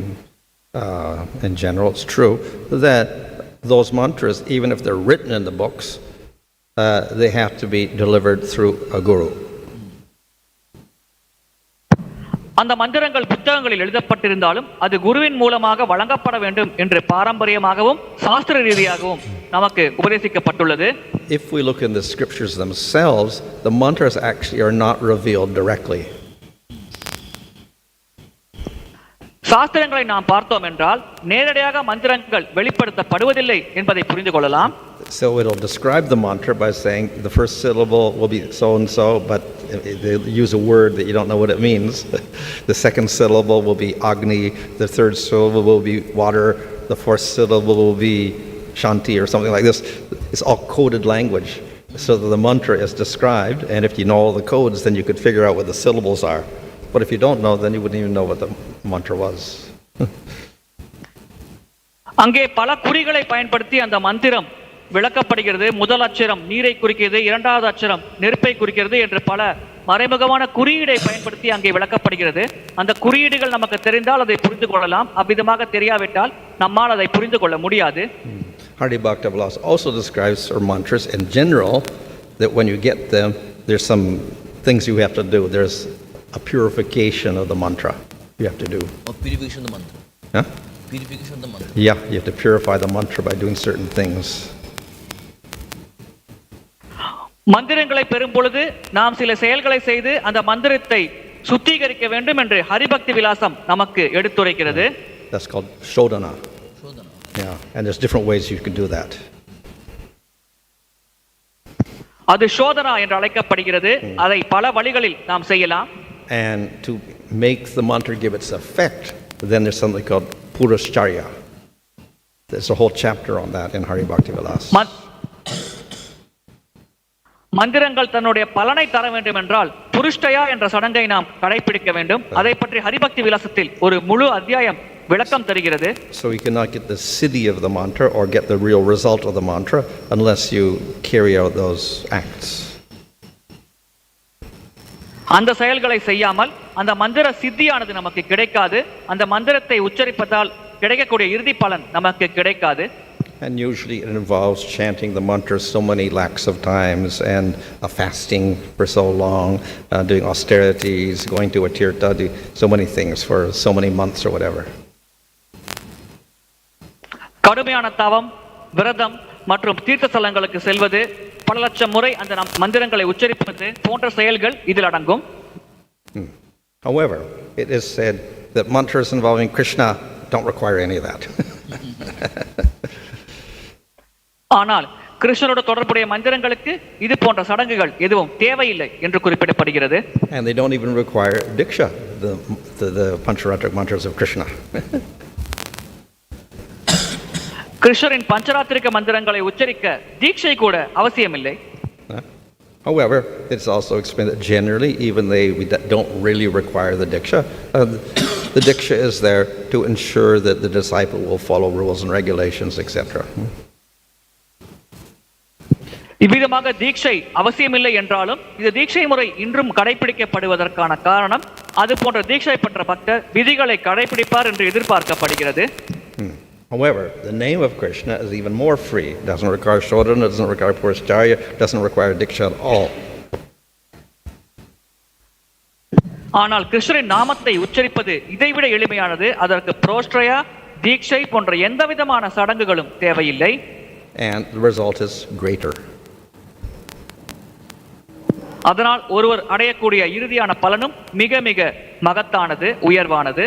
in general, it's true that those mantras, even if they're written in the books, they have to be delivered through a guru. அந்த மந்திரங்கள் புத்தகங்களில் எழுதப்பட்டிருந்தாலும் அது குருவின் மூலமாக வழங்கப்பட வேண்டும் என்று பாரம்பரியமாகவும் சாஸ்திர ரீதியாகவும் நமக்கு உபதேசிக்கப்பட்டுள்ளது. If we look in the scriptures themselves, the mantras actually are not revealed directly. சாஸ்திரங்களை நாம் பார்த்தோம் என்றால் நேரடியாக மந்திரங்கள் வெளிப்படுத்தப்படுவதில்லை என்பதை புரிந்து கொள்ளலாம். So it'll describe the mantra by saying the first syllable will be so and so, but they use a word that you don't know what it means. The second syllable will be Agni, the third syllable will be water, the fourth syllable will be Shanti or something like this. It's all coded language so that the mantra is described, and if you know all the codes, then you could figure out what the syllables are. But if you don't know, then you wouldn't even know what the mantra was. அங்கே பல குறிகளை பயன்படுத்தி அந்த மந்திரம் விளக்கப்படுகிறது. முதல் அட்சரம் நீரை குறிக்கிறது, இரண்டாவது அட்சரம் நெருப்பை குறிக்கிறது என்று பல மறைமுகமான குறியீடை பயன்படுத்தி அங்கே விளக்கப்படுகிறது. அந்த குறியீடுகள் நமக்கு தெரிந்தால் அதை புரிந்து கொள்ளலாம். அவ்விதமாக தெரியாவிட்டால் நம்மால் அதை புரிந்து கொள்ள முடியாது. Hari-bhakta-vilas also describes our mantras in general, that when you get them, there's some things you have to do. There's a purification of the mantra you have to do. Purification of the mantra. Huh? Purification of the mantra. Yeah, you have to purify the mantra by doing certain things. மந்திரங்களை பெறும் பொழுது நாம் சில செயல்களை செய்து அந்த மந்திரத்தை சுத்திகரிக்க வேண்டும் என்று ஹரிபக்தி விலாசம் நமக்கு எடுத்துரைக்கிறது. That's called shodhana. Yeah, and there's different ways you can do that. அது சோதனா என்று அழைக்கப்படுகிறது. அதை பல வழிகளில் நாம் செய்யலாம். And to make the mantra give its effect, then there's something called puruṣair. There's a whole chapter on that in Hari-bhakti-vilas. மந்திரங்கள் தன்னுடைய பலனை தர வேண்டும் என்றால் புருஷ்டயா என்ற சடங்கை நாம் கடைபிடிக்க வேண்டும். அதை பற்றி ஹரிபக்தி விலாசத்தில் ஒரு முழு அத்தியாயம் விளக்கம் தருகிறது. So you cannot get the siddhi of the mantra or get the real result of the mantra unless you carry out those acts. அந்த செயல்களை செய்யாமல் அந்த மந்திர சித்தியானது நமக்கு கிடைக்காது. அந்த மந்திரத்தை உச்சரிப்பதால் கிடைக்கக்கூடிய இறுதி பலன் நமக்கு கிடைக்காது. And usually it involves chanting the mantra so many lakhs of times and fasting for so long, doing austerities, going to a tirtha, so many things for so many months or whatever. கடுமையான தவம், விரதம் மற்றும் தீர்த்த ஸ்தலங்களுக்கு செல்வது, பல லட்சம் முறை அந்த மந்திரங்களை உச்சரிப்பது போன்ற செயல்கள் இதில் அடங்கும். However, it is said that mantras involving Krishna don't require any of that. ஆனால் கிருஷ்ணரோட தொடர்புடைய மந்திரங்களுக்கு இது போன்ற சடங்குகள் எதுவும் தேவையில்லை என்று குறிப்பிடப்படுகிறது. And they don't even require diksha, the pancharatric mantras of Krishna. கிருஷ்ணரின் பஞ்சராத்திரிக மந்திரங்களை உச்சரிக்க தீட்சை கூட அவசியமில்லை. However, it's also explained that generally, even they don't really require the diksha. The diksha is there to ensure that the disciple will follow rules and regulations, etc. இவ்விதமாக தீட்சை அவசியமில்லை என்றாலும் இந்த தீட்சை முறை இன்றும் கடைபிடிக்கப்படுவதற்கான காரணம் அது போன்ற தீட்சை பெற்ற பக்தர் விதிகளை கடைபிடிப்பார் என்று எதிர்பார்க்கப்படுகிறது. However, the name of Krishna is even more free. It doesn't require shodhana, it doesn't require puruṣair, it doesn't require diksha at all. ஆனால் கிருஷ்ணரின் நாமத்தை உச்சரிப்பது இதைவிட எளிமையானது. அதற்கு புரோஷ்டய, தீட்சை போன்ற எந்த விதமான சடங்குகளும் தேவையில்லை. And the result is greater. அதனால் ஒருவர் அடையக்கூடிய இறுதியான பலனும் மிக மிக மகத்தானது, உயர்வானது.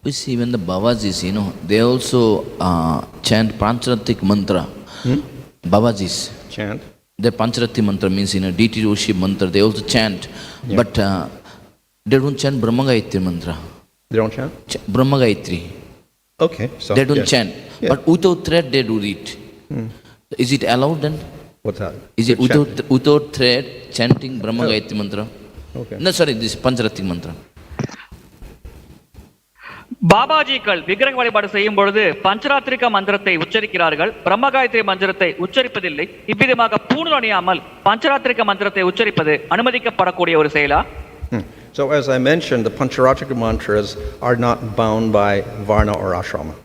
We see when the Babajis, they also chant Pancharatik mantra. Babajis. Chant. The Pancharati mantra means deity worship mantra. They also chant, but they don't chant Brahma-gayatri mantra. They don't chant? Brahma Gayatri. Okay. So, they don't chant. Yeah. But without thread they do it. Is it allowed then? What's that? Is it without thread chanting Brahma Gayatri mantra? Okay. No, sorry, this Pancharati mantra. பாபாஜிக்கள் விக்கிரக வழிபாடு செய்யும் பொழுது பஞ்சராத்திரிக மந்திரத்தை உச்சரிக்கிறார்கள், பிரம்மகாயத்ரி மந்திரத்தை உச்சரிப்பதில்லை. இவ்விதமாக பூணூல் அணியாமல் பஞ்சராத்திரிக மந்திரத்தை உச்சரிப்பது அனுமதிக்கப்படக்கூடிய ஒரு செயலா? So as I mentioned, the pancharatrika mantras are not bound by varna or ashrama.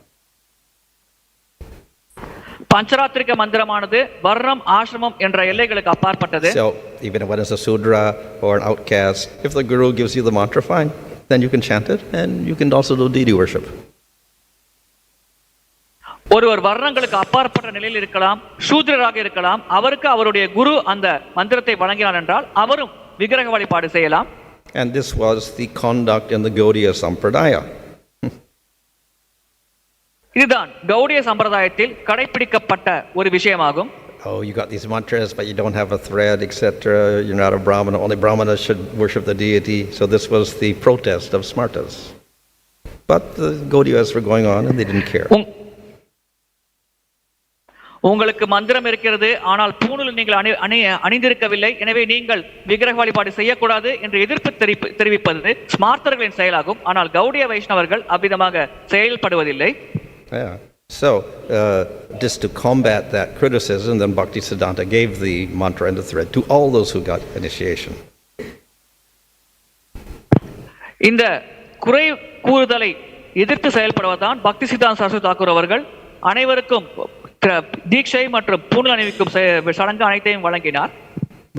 பஞ்சராத்திரிக மந்திரமானது வர்ணம், ஆசிரமம் என்ற எல்லைகளுக்கு அப்பாற்பட்டது. So even if one is a sudra or an outcast, if the guru gives you the mantra, fine, then you can chant it and you can also do deity worship. ஒருவர் வர்ணங்களுக்கு அப்பாற்பட்ட நிலையில் இருக்கலாம், சூத்ரராக இருக்கலாம், அவருக்கு அவருடைய குரு அந்த மந்திரத்தை வழங்கினார் என்றால் அவரும் விக்கிரக வழிபாடு செய்யலாம். And this was the conduct in the Gaudiya Sampradaya. இதுதான் கௌடிய சம்பிரதாயத்தில் கடைபிடிக்கப்பட்ட ஒரு விஷயமாகும். Oh, you got these mantras, but you don't have a thread, etc. You're not a brāhmaṇa. Only brāhmanas should worship the deity. So this was the protest of smartas. But the Gaudiyas were going on and they didn't care. உங்களுக்கு மந்திரம் இருக்கிறது, ஆனால் பூணூல் நீங்கள் அணிந்திருக்கவில்லை, எனவே நீங்கள் விக்கிரக வழிபாடு செய்யக்கூடாது என்று எதிர்ப்பு தெரிவிப்பது ஸ்மார்த்தர்களின் செயலாகும். ஆனால் கௌடிய வைஷ்ணவர்கள் அவ்விதமாக செயல்படுவதில்லை. Yeah. So, just to combat that criticism, then Bhaktisiddhanta gave the mantra and the thread to all those who got initiation. இந்த குறை கூறுதலை எதிர்த்து செயல்படுவதுதான் பக்திசித்தாந்த சரஸ்வதி தாக்கூர் அவர்கள் அனைவருக்கும் தீட்சை மற்றும் பூணூல் அணிவிக்கும் சடங்கு அனைத்தையும் வழங்கினார்.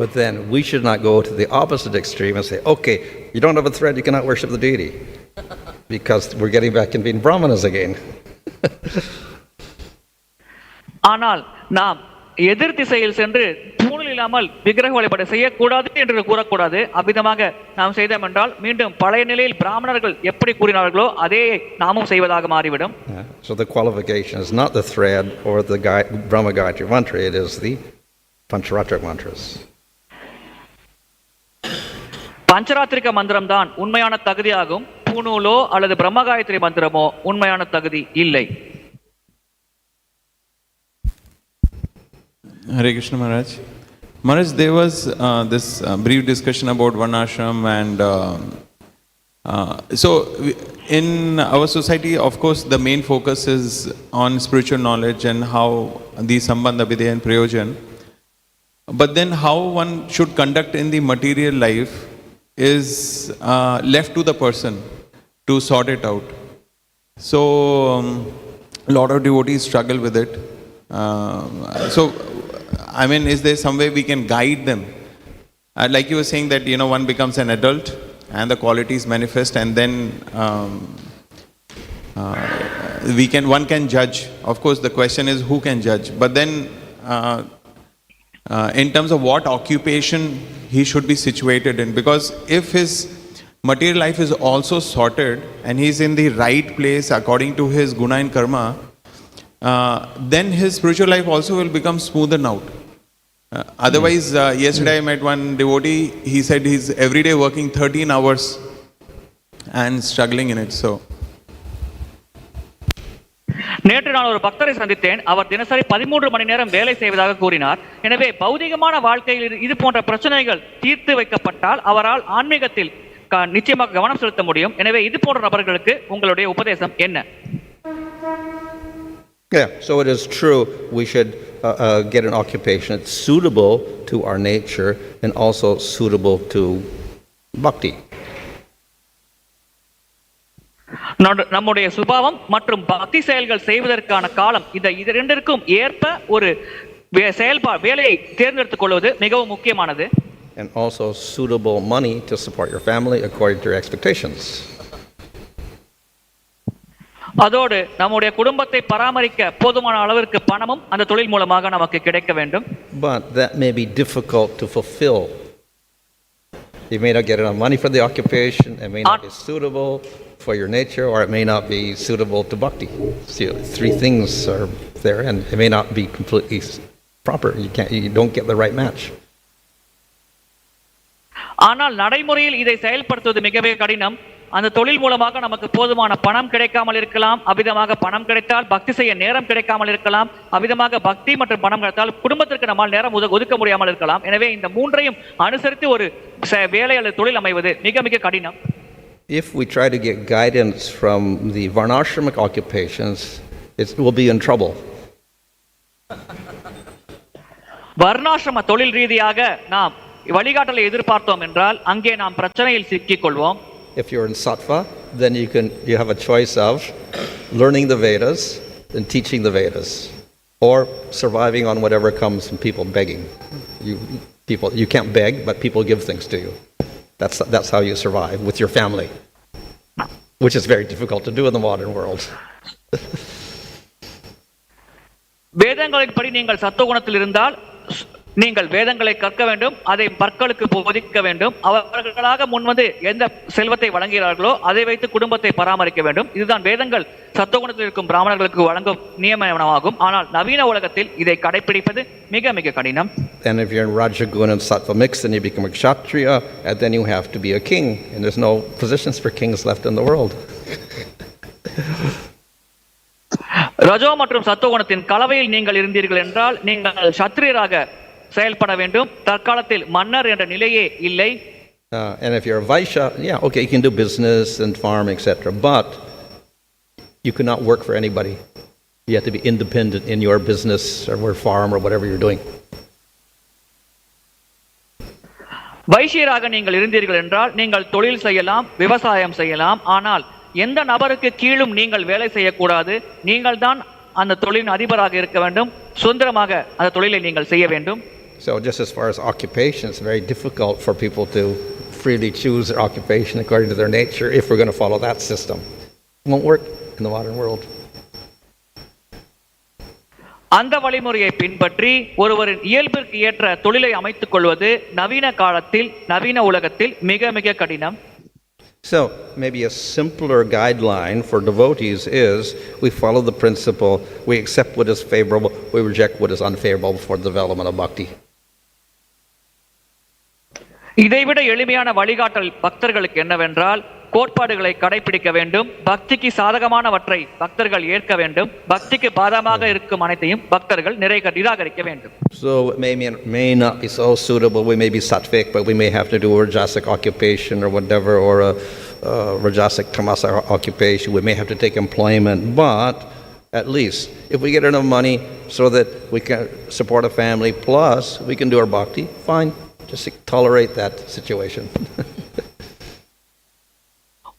But then we should not go to the opposite extreme and say, okay, you don't have a thread, you cannot worship the deity. Because we're getting back and being brahmanas again. ஆனால் நாம் எதிர் திசையில் சென்று பூணூல் இல்லாமல் விக்கிரக வழிபாடு செய்யக்கூடாது என்று கூறக்கூடாது. அவ்விதமாக நாம் செய்தோம் என்றால் மீண்டும் பழைய நிலையில் பிராமணர்கள் எப்படி கூறினார்களோ அதே நாமும் செய்வதாக மாறிவிடும். So the qualification is not the thread or the Brahma Gayatri mantra, it is the Pancharatric mantras. பஞ்சராத்திரிக மந்திரம் தான் உண்மையான தகுதியாகும். பூணூலோ அல்லது பிரம்ம காயத்ரி மந்திரமோ உண்மையான தகுதி இல்லை. Hare Krishna Maharaj. Maharaj, there was this brief discussion about one ashram, and so in our society, of course, the main focus is on spiritual knowledge and how the sambandha, vidya and prayojan. But then how one should conduct in the material life is left to the person to sort it out. So a lot of devotees struggle with it. So I mean, is there some way we can guide them? Like you were saying that, one becomes an adult and the qualities manifest, and then one can judge. Of course, the question is who can judge. But then, in terms of what occupation he should be situated in, because if his material life is also sorted and he's in the right place according to his guna and karma, then his spiritual life also will become smoothened out. Otherwise, yesterday I met one devotee. He said he's every day working 13 hours and struggling in it. So. நேற்று நான் ஒரு பக்தரை சந்தித்தேன். அவர் தினசரி 13 மணி நேரம் வேலை செய்வதாக கூறினார். எனவே பௌதிகமான வாழ்க்கையில் இது போன்ற பிரச்சனைகள் தீர்த்து வைக்கப்பட்டால் அவரால் ஆன்மீகத்தில் நிச்சயமாக கவனம் செலுத்த முடியும். எனவே இது போன்ற நபர்களுக்கு உங்களுடைய உபதேசம் என்ன? Yeah, so it is true we should get an occupation that's suitable to our nature and also suitable to bhakti. நம்முடைய சுபாவம் மற்றும் பக்தி செயல்கள் செய்வதற்கான காலம் இந்த இரண்டிற்கும் ஏற்ப ஒரு வேலையை தேர்ந்தெடுத்துக் கொள்வது மிகவும் முக்கியமானது. And also suitable money to support your family according to your expectations. அதோடு நம்முடைய குடும்பத்தை பராமரிக்க போதுமான அளவிற்கு பணமும் அந்த தொழில் மூலமாக நமக்கு கிடைக்க வேண்டும். But that may be difficult to fulfill. You may not get enough money for the occupation, it may not be suitable for your nature, or it may not be suitable to bhakti. So three things are there and it may not be completely proper. You don't get the right match. ஆனால் நடைமுறையில் இதை செயல்படுத்துவது மிகவே கடினம். அந்த தொழில் மூலமாக நமக்கு போதுமான பணம் கிடைக்காமல் இருக்கலாம், அவ்விதமாக பணம் கிடைத்தால் பக்தி செய்ய நேரம் கிடைக்காமல் இருக்கலாம், அவ்விதமாக பக்தி மற்றும் பணம் கிடைத்தால் குடும்பத்திற்கு நம்மால் நேரம் ஒதுக்க முடியாமல் இருக்கலாம். எனவே இந்த மூன்றையும் அனுசரித்து ஒரு வேலை அல்லது தொழில் அமைவது மிக மிக கடினம். If we try to get guidance from the varnashramic occupations, it will be in trouble. வர்ணாசிரம தொழில் ரீதியாக நாம் வழிகாட்டலை எதிர்பார்த்தோம் என்றால் அங்கே நாம் பிரச்சனையில் சிக்கிக் கொள்வோம். If you're in sattva, then you have a choice of learning the Vedas and teaching the Vedas, or surviving on whatever comes from people begging. You can't beg, but people give things to you. That's how you survive with your family, which is very difficult to do in the modern world. வேதங்களின் படி நீங்கள் சத்துவகுணத்தில் இருந்தால் நீங்கள் வேதங்களை கற்க வேண்டும், அதை பற்களுக்கு போதிக்க வேண்டும். அவர்களாக முன்வந்து எந்த செல்வத்தை வழங்குகிறார்களோ அதை வைத்து குடும்பத்தை பராமரிக்க வேண்டும். இதுதான் வேதங்கள் சத்துவகுணத்தில் இருக்கும் பிராமணர்களுக்கு வழங்கும் நியமனமாகும். ஆனால் நவீன உலகத்தில் இதை கடைபிடிப்பது மிக மிக கடினம். And if you're in Rajaguna and Sattva mix, then you become a Kshatriya, and then you have to be a king. And there's no positions for kings left in the world. ரஜோ மற்றும் சத்துவகுணத்தின் கலவையில் நீங்கள் இருந்தீர்கள் என்றால் நீங்கள் சத்திரியராக செயல்பட வேண்டும். தற்காலத்தில் மன்னர் என்ற நிலையே இல்லை. And if you're a Vaishya, yeah, okay, you can do business and farm, etc. But you cannot work for anybody. You have to be independent in your business or farm or whatever you're doing. வைஷ்யராக நீங்கள் இருந்தீர்கள் என்றால் நீங்கள் தொழில் செய்யலாம், விவசாயம் செய்யலாம். ஆனால் எந்த நபருக்கு கீழும் நீங்கள் வேலை செய்யக்கூடாது. நீங்கள் தான் அந்த தொழிலின் அதிபராக இருக்க வேண்டும். சுதந்திரமாக அந்த தொழிலை நீங்கள் செய்ய வேண்டும். So just as far as occupation, it's very difficult for people to freely choose their occupation according to their nature if we're going to follow that system. It won't work in the modern world. அந்த வழிமுறையை பின்பற்றி ஒருவரின் இயல்பிற்கு ஏற்ற தொழிலை அமைத்துக் கொள்வது நவீன காலத்தில் நவீன உலகத்தில் மிக மிக கடினம். So maybe a simpler guideline for devotees is we follow the principle, we accept what is favorable, we reject what is unfavorable for the development of bhakti. இதைவிட எளிமையான வழிகாட்டல் பக்தர்களுக்கு என்னவென்றால் கோட்பாடுகளை கடைபிடிக்க வேண்டும். பக்திக்கு சாதகமானவற்றை பக்தர்கள் ஏற்க வேண்டும். பக்திக்கு பாதமாக இருக்கும் அனைத்தையும் பக்தர்கள் நிராகரிக்க வேண்டும். So it may not be so suitable. We may be sattvic, but we may have to do a rajasic occupation or whatever, or a rajasic tamasic occupation. We may have to take employment, but at least if we get enough money so that we can support a family, plus we can do our bhakti, fine. Just tolerate that situation.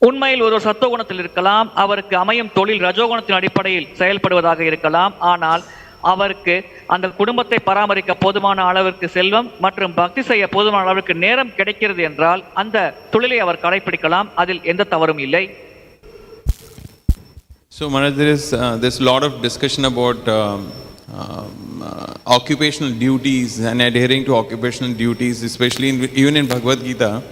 உண்மையில் ஒரு சத்துவகுணத்தில் இருக்கலாம், அவருக்கு அமையும் தொழில் ரஜோகுணத்தின் அடிப்படையில் செயல்படுவதாக இருக்கலாம். ஆனால் அவருக்கு அந்த குடும்பத்தை பராமரிக்க போதுமான அளவிற்கு செல்வம் மற்றும் பக்தி செய்ய போதுமான அளவிற்கு நேரம் கிடைக்கிறது என்றால் அந்த தொழிலை அவர் கடைபிடிக்கலாம். அதில் எந்த தவறும் இல்லை. So Maharaj, there is there's a lot of discussion about occupational duties and adhering to occupational duties, especially even in Bhagavad Gita.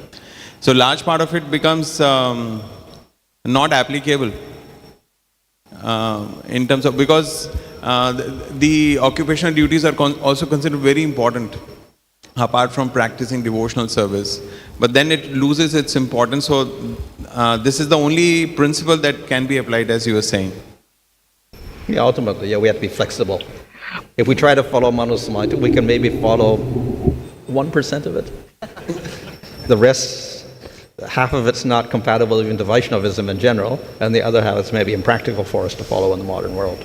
So large part of it becomes not applicable in terms of, because the occupational duties are also considered very important apart from practicing devotional service. But then it loses its importance. So this is the only principle that can be applied, as you were saying. Yeah, ultimately, we have to be flexible. If we try to follow Manusmriti, we can maybe follow 1% of it. The rest, half of it's not compatible even to Vaishnavism in general, and the other half is maybe impractical for us to follow in the modern world.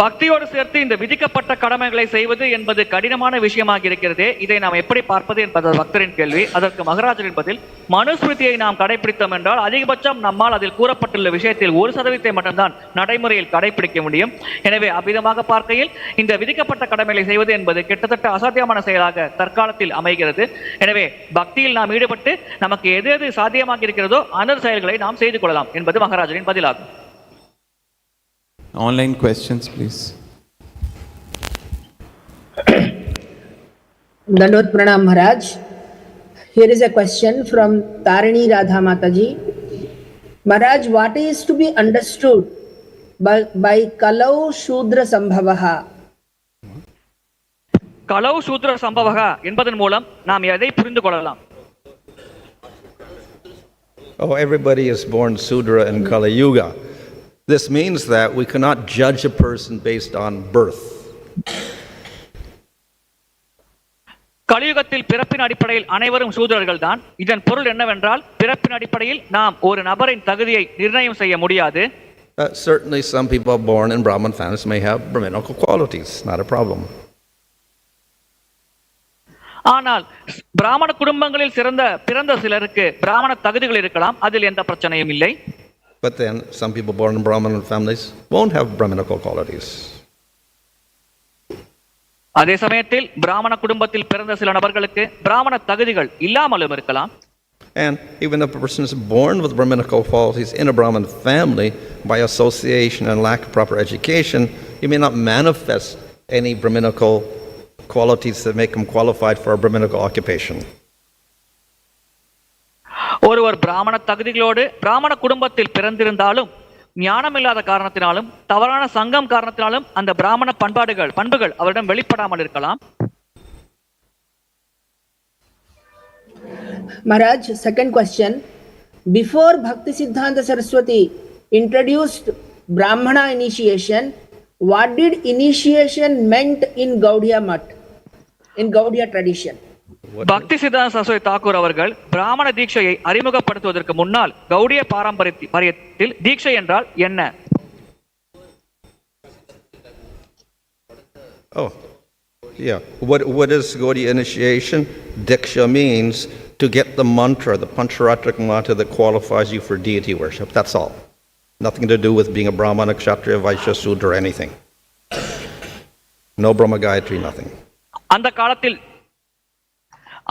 பக்தியோடு சேர்த்து இந்த விதிக்கப்பட்ட கடமைகளை செய்வது என்பது கடினமான விஷயமாக இருக்கிறதே, இதை நாம் எப்படி பார்ப்பது என்பது பக்தரின் கேள்வி. அதற்கு மகாராஜரின் பதில், மனுஸ்மிருதியை நாம் கடைபிடித்தோம் என்றால் அதிகபட்சம் நம்மால் அதில் கூறப்பட்டுள்ள விஷயத்தில் 1% மட்டும்தான் நடைமுறையில் கடைபிடிக்க முடியும். எனவே அவ்விதமாக பார்க்கையில் இந்த விதிக்கப்பட்ட கடமைகளை செய்வது என்பது கிட்டத்தட்ட அசாத்தியமான செயலாக தற்காலத்தில் அமைகிறது. எனவே பக்தியில் நாம் ஈடுபட்டு நமக்கு எது எது சாத்தியமாக இருக்கிறதோ அந்த செயல்களை நாம் செய்து கொள்ளலாம் என்பது மகாராஜரின் பதிலாகும். Online questions, please. Dandot Pranam Maharaj. Here is a question from Tarini Radha Mataji. Maharaj, what is to be understood by Kalau Shudra Sambhavaha? Kalau Shudra Sambhavaha என்பதன் மூலம் நாம் எதை புரிந்து கொள்ளலாம்? Oh, everybody is born Sudra in Kali Yuga. This means that we cannot judge a person based on birth. கலியுகத்தில் பிறப்பின் அடிப்படையில் அனைவரும் சூத்திரர்கள் தான். இதன் பொருள் என்னவென்றால் பிறப்பின் அடிப்படையில் நாம் ஒரு நபரின் தகுதியை நிர்ணயம் செய்ய முடியாது. Certainly some people born in Brahman families may have Brahminical qualities, not a problem. ஆனால் பிராமண குடும்பங்களில் பிறந்த சிலருக்கு பிராமண தகுதிகள் இருக்கலாம், அதில் எந்த பிரச்சனையும் இல்லை. But then some people born in Brahman families won't have Brahminical qualities. அதே சமயத்தில் பிராமண குடும்பத்தில் பிறந்த சில நபர்களுக்கு பிராமண தகுதிகள் இல்லாமலும் இருக்கலாம். And even if a person is born with Brahminical qualities in a Brahman family, by association and lack of proper education, he may not manifest any Brahminical qualities that make him qualified for a Brahminical occupation. ஒருவர் பிராமண தகுதிகளோடு பிராமண குடும்பத்தில் பிறந்திருந்தாலும் ஞானம் இல்லாத காரணத்தினாலும் தவறான சங்கம் காரணத்தினாலும் அந்த பிராமண பண்புகள் அவரிடம் வெளிப்படாமல் இருக்கலாம். Maharaj, second question. Before Bhakti Siddhanta Saraswati introduced Brahmana initiation, what did initiation meant in Gaudiya Math, in Gaudiya tradition? பக்தி சித்தாந்த சரஸ்வதி தாக்கூர் அவர்கள் பிராமண தீட்சையை அறிமுகப்படுத்துவதற்கு முன்னால் கௌடிய பாரம்பரியத்தில் தீட்சை என்றால் என்ன? Oh, yeah. What is Gaudiya initiation? Diksha means to get the mantra, the Pancharatric mantra that qualifies you for deity worship. That's all. Nothing to do with being a Brahmana, Kshatriya, Vaishya, Sudra, or anything. No Brahma Gayatri, nothing.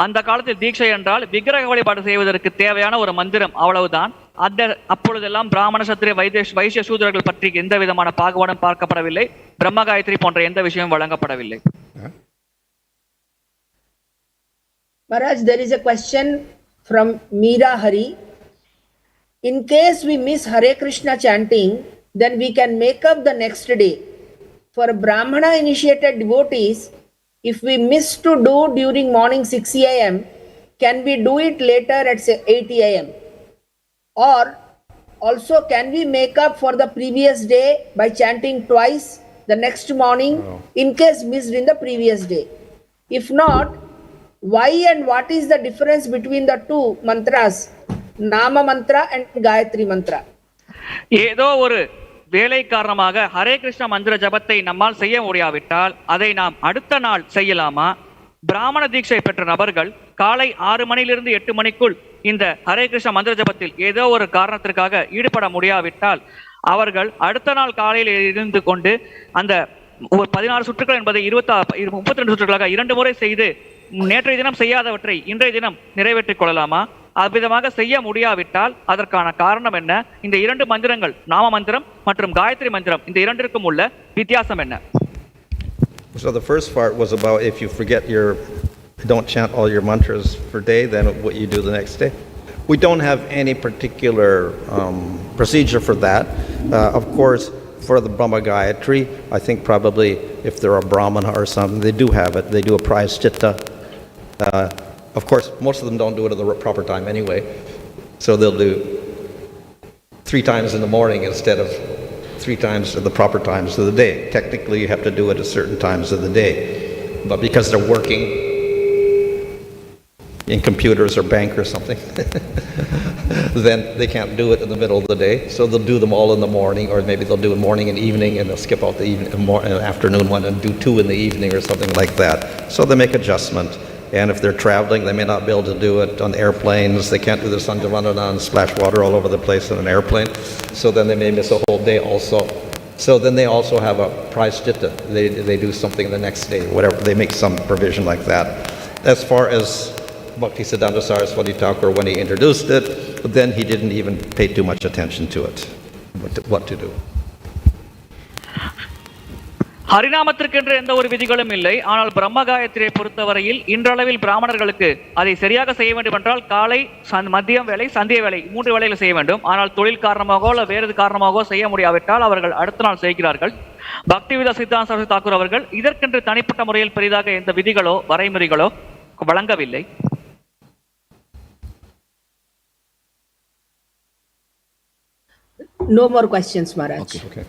அந்த காலத்தில் தீட்சை என்றால் விக்கிரக வழிபாடு செய்வதற்கு தேவையான ஒரு மந்திரம், அவ்வளவுதான். அப்பொழுதெல்லாம் பிராமண, சத்திரிய, வைசிய, சூத்திரர்கள் பற்றி எந்த விதமான பாகுபாடும் பார்க்கப்படவில்லை. பிரம்ம காயத்ரி போன்ற எந்த விஷயமும் வழங்கப்படவில்லை. Maharaj, there is a question from Meera Hari. In case we miss Hare Krishna chanting, then we can make up the next day. For Brahmana initiated devotees, if we miss to do during morning 6 a.m., can we do it later at say 8 a.m.? Or also can we make up for the previous day by chanting twice the next morning in case missed in the previous day? If not, why and what is the difference between the two mantras, Nama mantra and Gayatri mantra? ஏதோ ஒரு வேலை காரணமாக ஹரே கிருஷ்ண மந்திர ஜபத்தை நம்மால் செய்ய முடியாவிட்டால் அதை நாம் அடுத்த நாள் செய்யலாமா? பிராமண தீட்சை பெற்ற நபர்கள் காலை 6 மணியிலிருந்து 8 மணிக்குள் இந்த ஹரே கிருஷ்ண மந்திர ஜபத்தில் ஏதோ ஒரு காரணத்திற்காக ஈடுபட முடியாவிட்டால் அவர்கள் அடுத்த நாள் காலையில் இருந்து கொண்டு அந்த 16 சுற்றுக்கள் என்பதை 32 சுற்றுகளாக 2 முறை செய்து நேற்றைய தினம் செய்யாதவற்றை இன்றைய தினம் நிறைவேற்றிக் கொள்ளலாமா? அவ்விதமாக செய்ய முடியாவிட்டால் அதற்கான காரணம் என்ன? இந்த இரண்டு மந்திரங்கள், நாம மந்திரம் மற்றும் காயத்ரி மந்திரம், இந்த இரண்டிற்கும் உள்ள வித்தியாசம் என்ன? So the first part was about if you forget don't chant all your mantras for day, then what you do the next day. We don't have any particular procedure for that. Of course, for the Brahma Gayatri, I think probably if they're a brāhmaṇa or something, they do have it. They do a prāyaschitta. Of course, most of them don't do it at the proper time anyway. So they'll do 3 times in the morning instead of 3 times at the proper times of the day. Technically, you have to do it at certain times of the day. But because they're working in computers or bank or something, then they can't do it in the middle of the day. So they'll do them all in the morning, or maybe they'll do it morning and evening, and they'll skip out the afternoon one and do 2 in the evening or something like that. So they make adjustment. And if they're traveling, they may not be able to do it on airplanes. They can't do the Sandhavana and splash water all over the place in an airplane. So then they may miss a whole day also. So then they also have a prāyaschitta. They do something the next day, whatever. They make some provision like that. As far as Bhaktisiddhanta Saraswati Thakur, when he introduced it, then he didn't even pay too much attention to it, what to do. ஹரிநாமத்திற்கென்று எந்த ஒரு விதிகளும் இல்லை. ஆனால் பிரம்ம காயத்ரியை பொறுத்தவரையில் இன்றளவில் பிராமணர்களுக்கு அதை சரியாக செய்ய வேண்டும் என்றால் காலை, மதியம் வேலை, சந்திய வேலை 3 வேளையில செய்ய வேண்டும். ஆனால் தொழில் காரணமாகவோ அல்ல வேறு காரணமாகவோ செய்ய முடியாவிட்டால் அவர்கள் அடுத்த நாள் செய்கிறார்கள். பக்திவேதா சித்தாந்த சரஸ்வதி தாக்கூர் அவர்கள் இதற்கென்று தனிப்பட்ட முறையில் பெரிதாக எந்த விதிகளோ வரைமுறைகளோ வழங்கவில்லை. No more questions, Maharaj. Okay.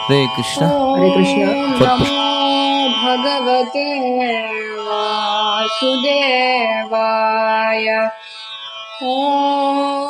Hare Krishna. Hare Krishna. भगवते वासुदेवाय ॐ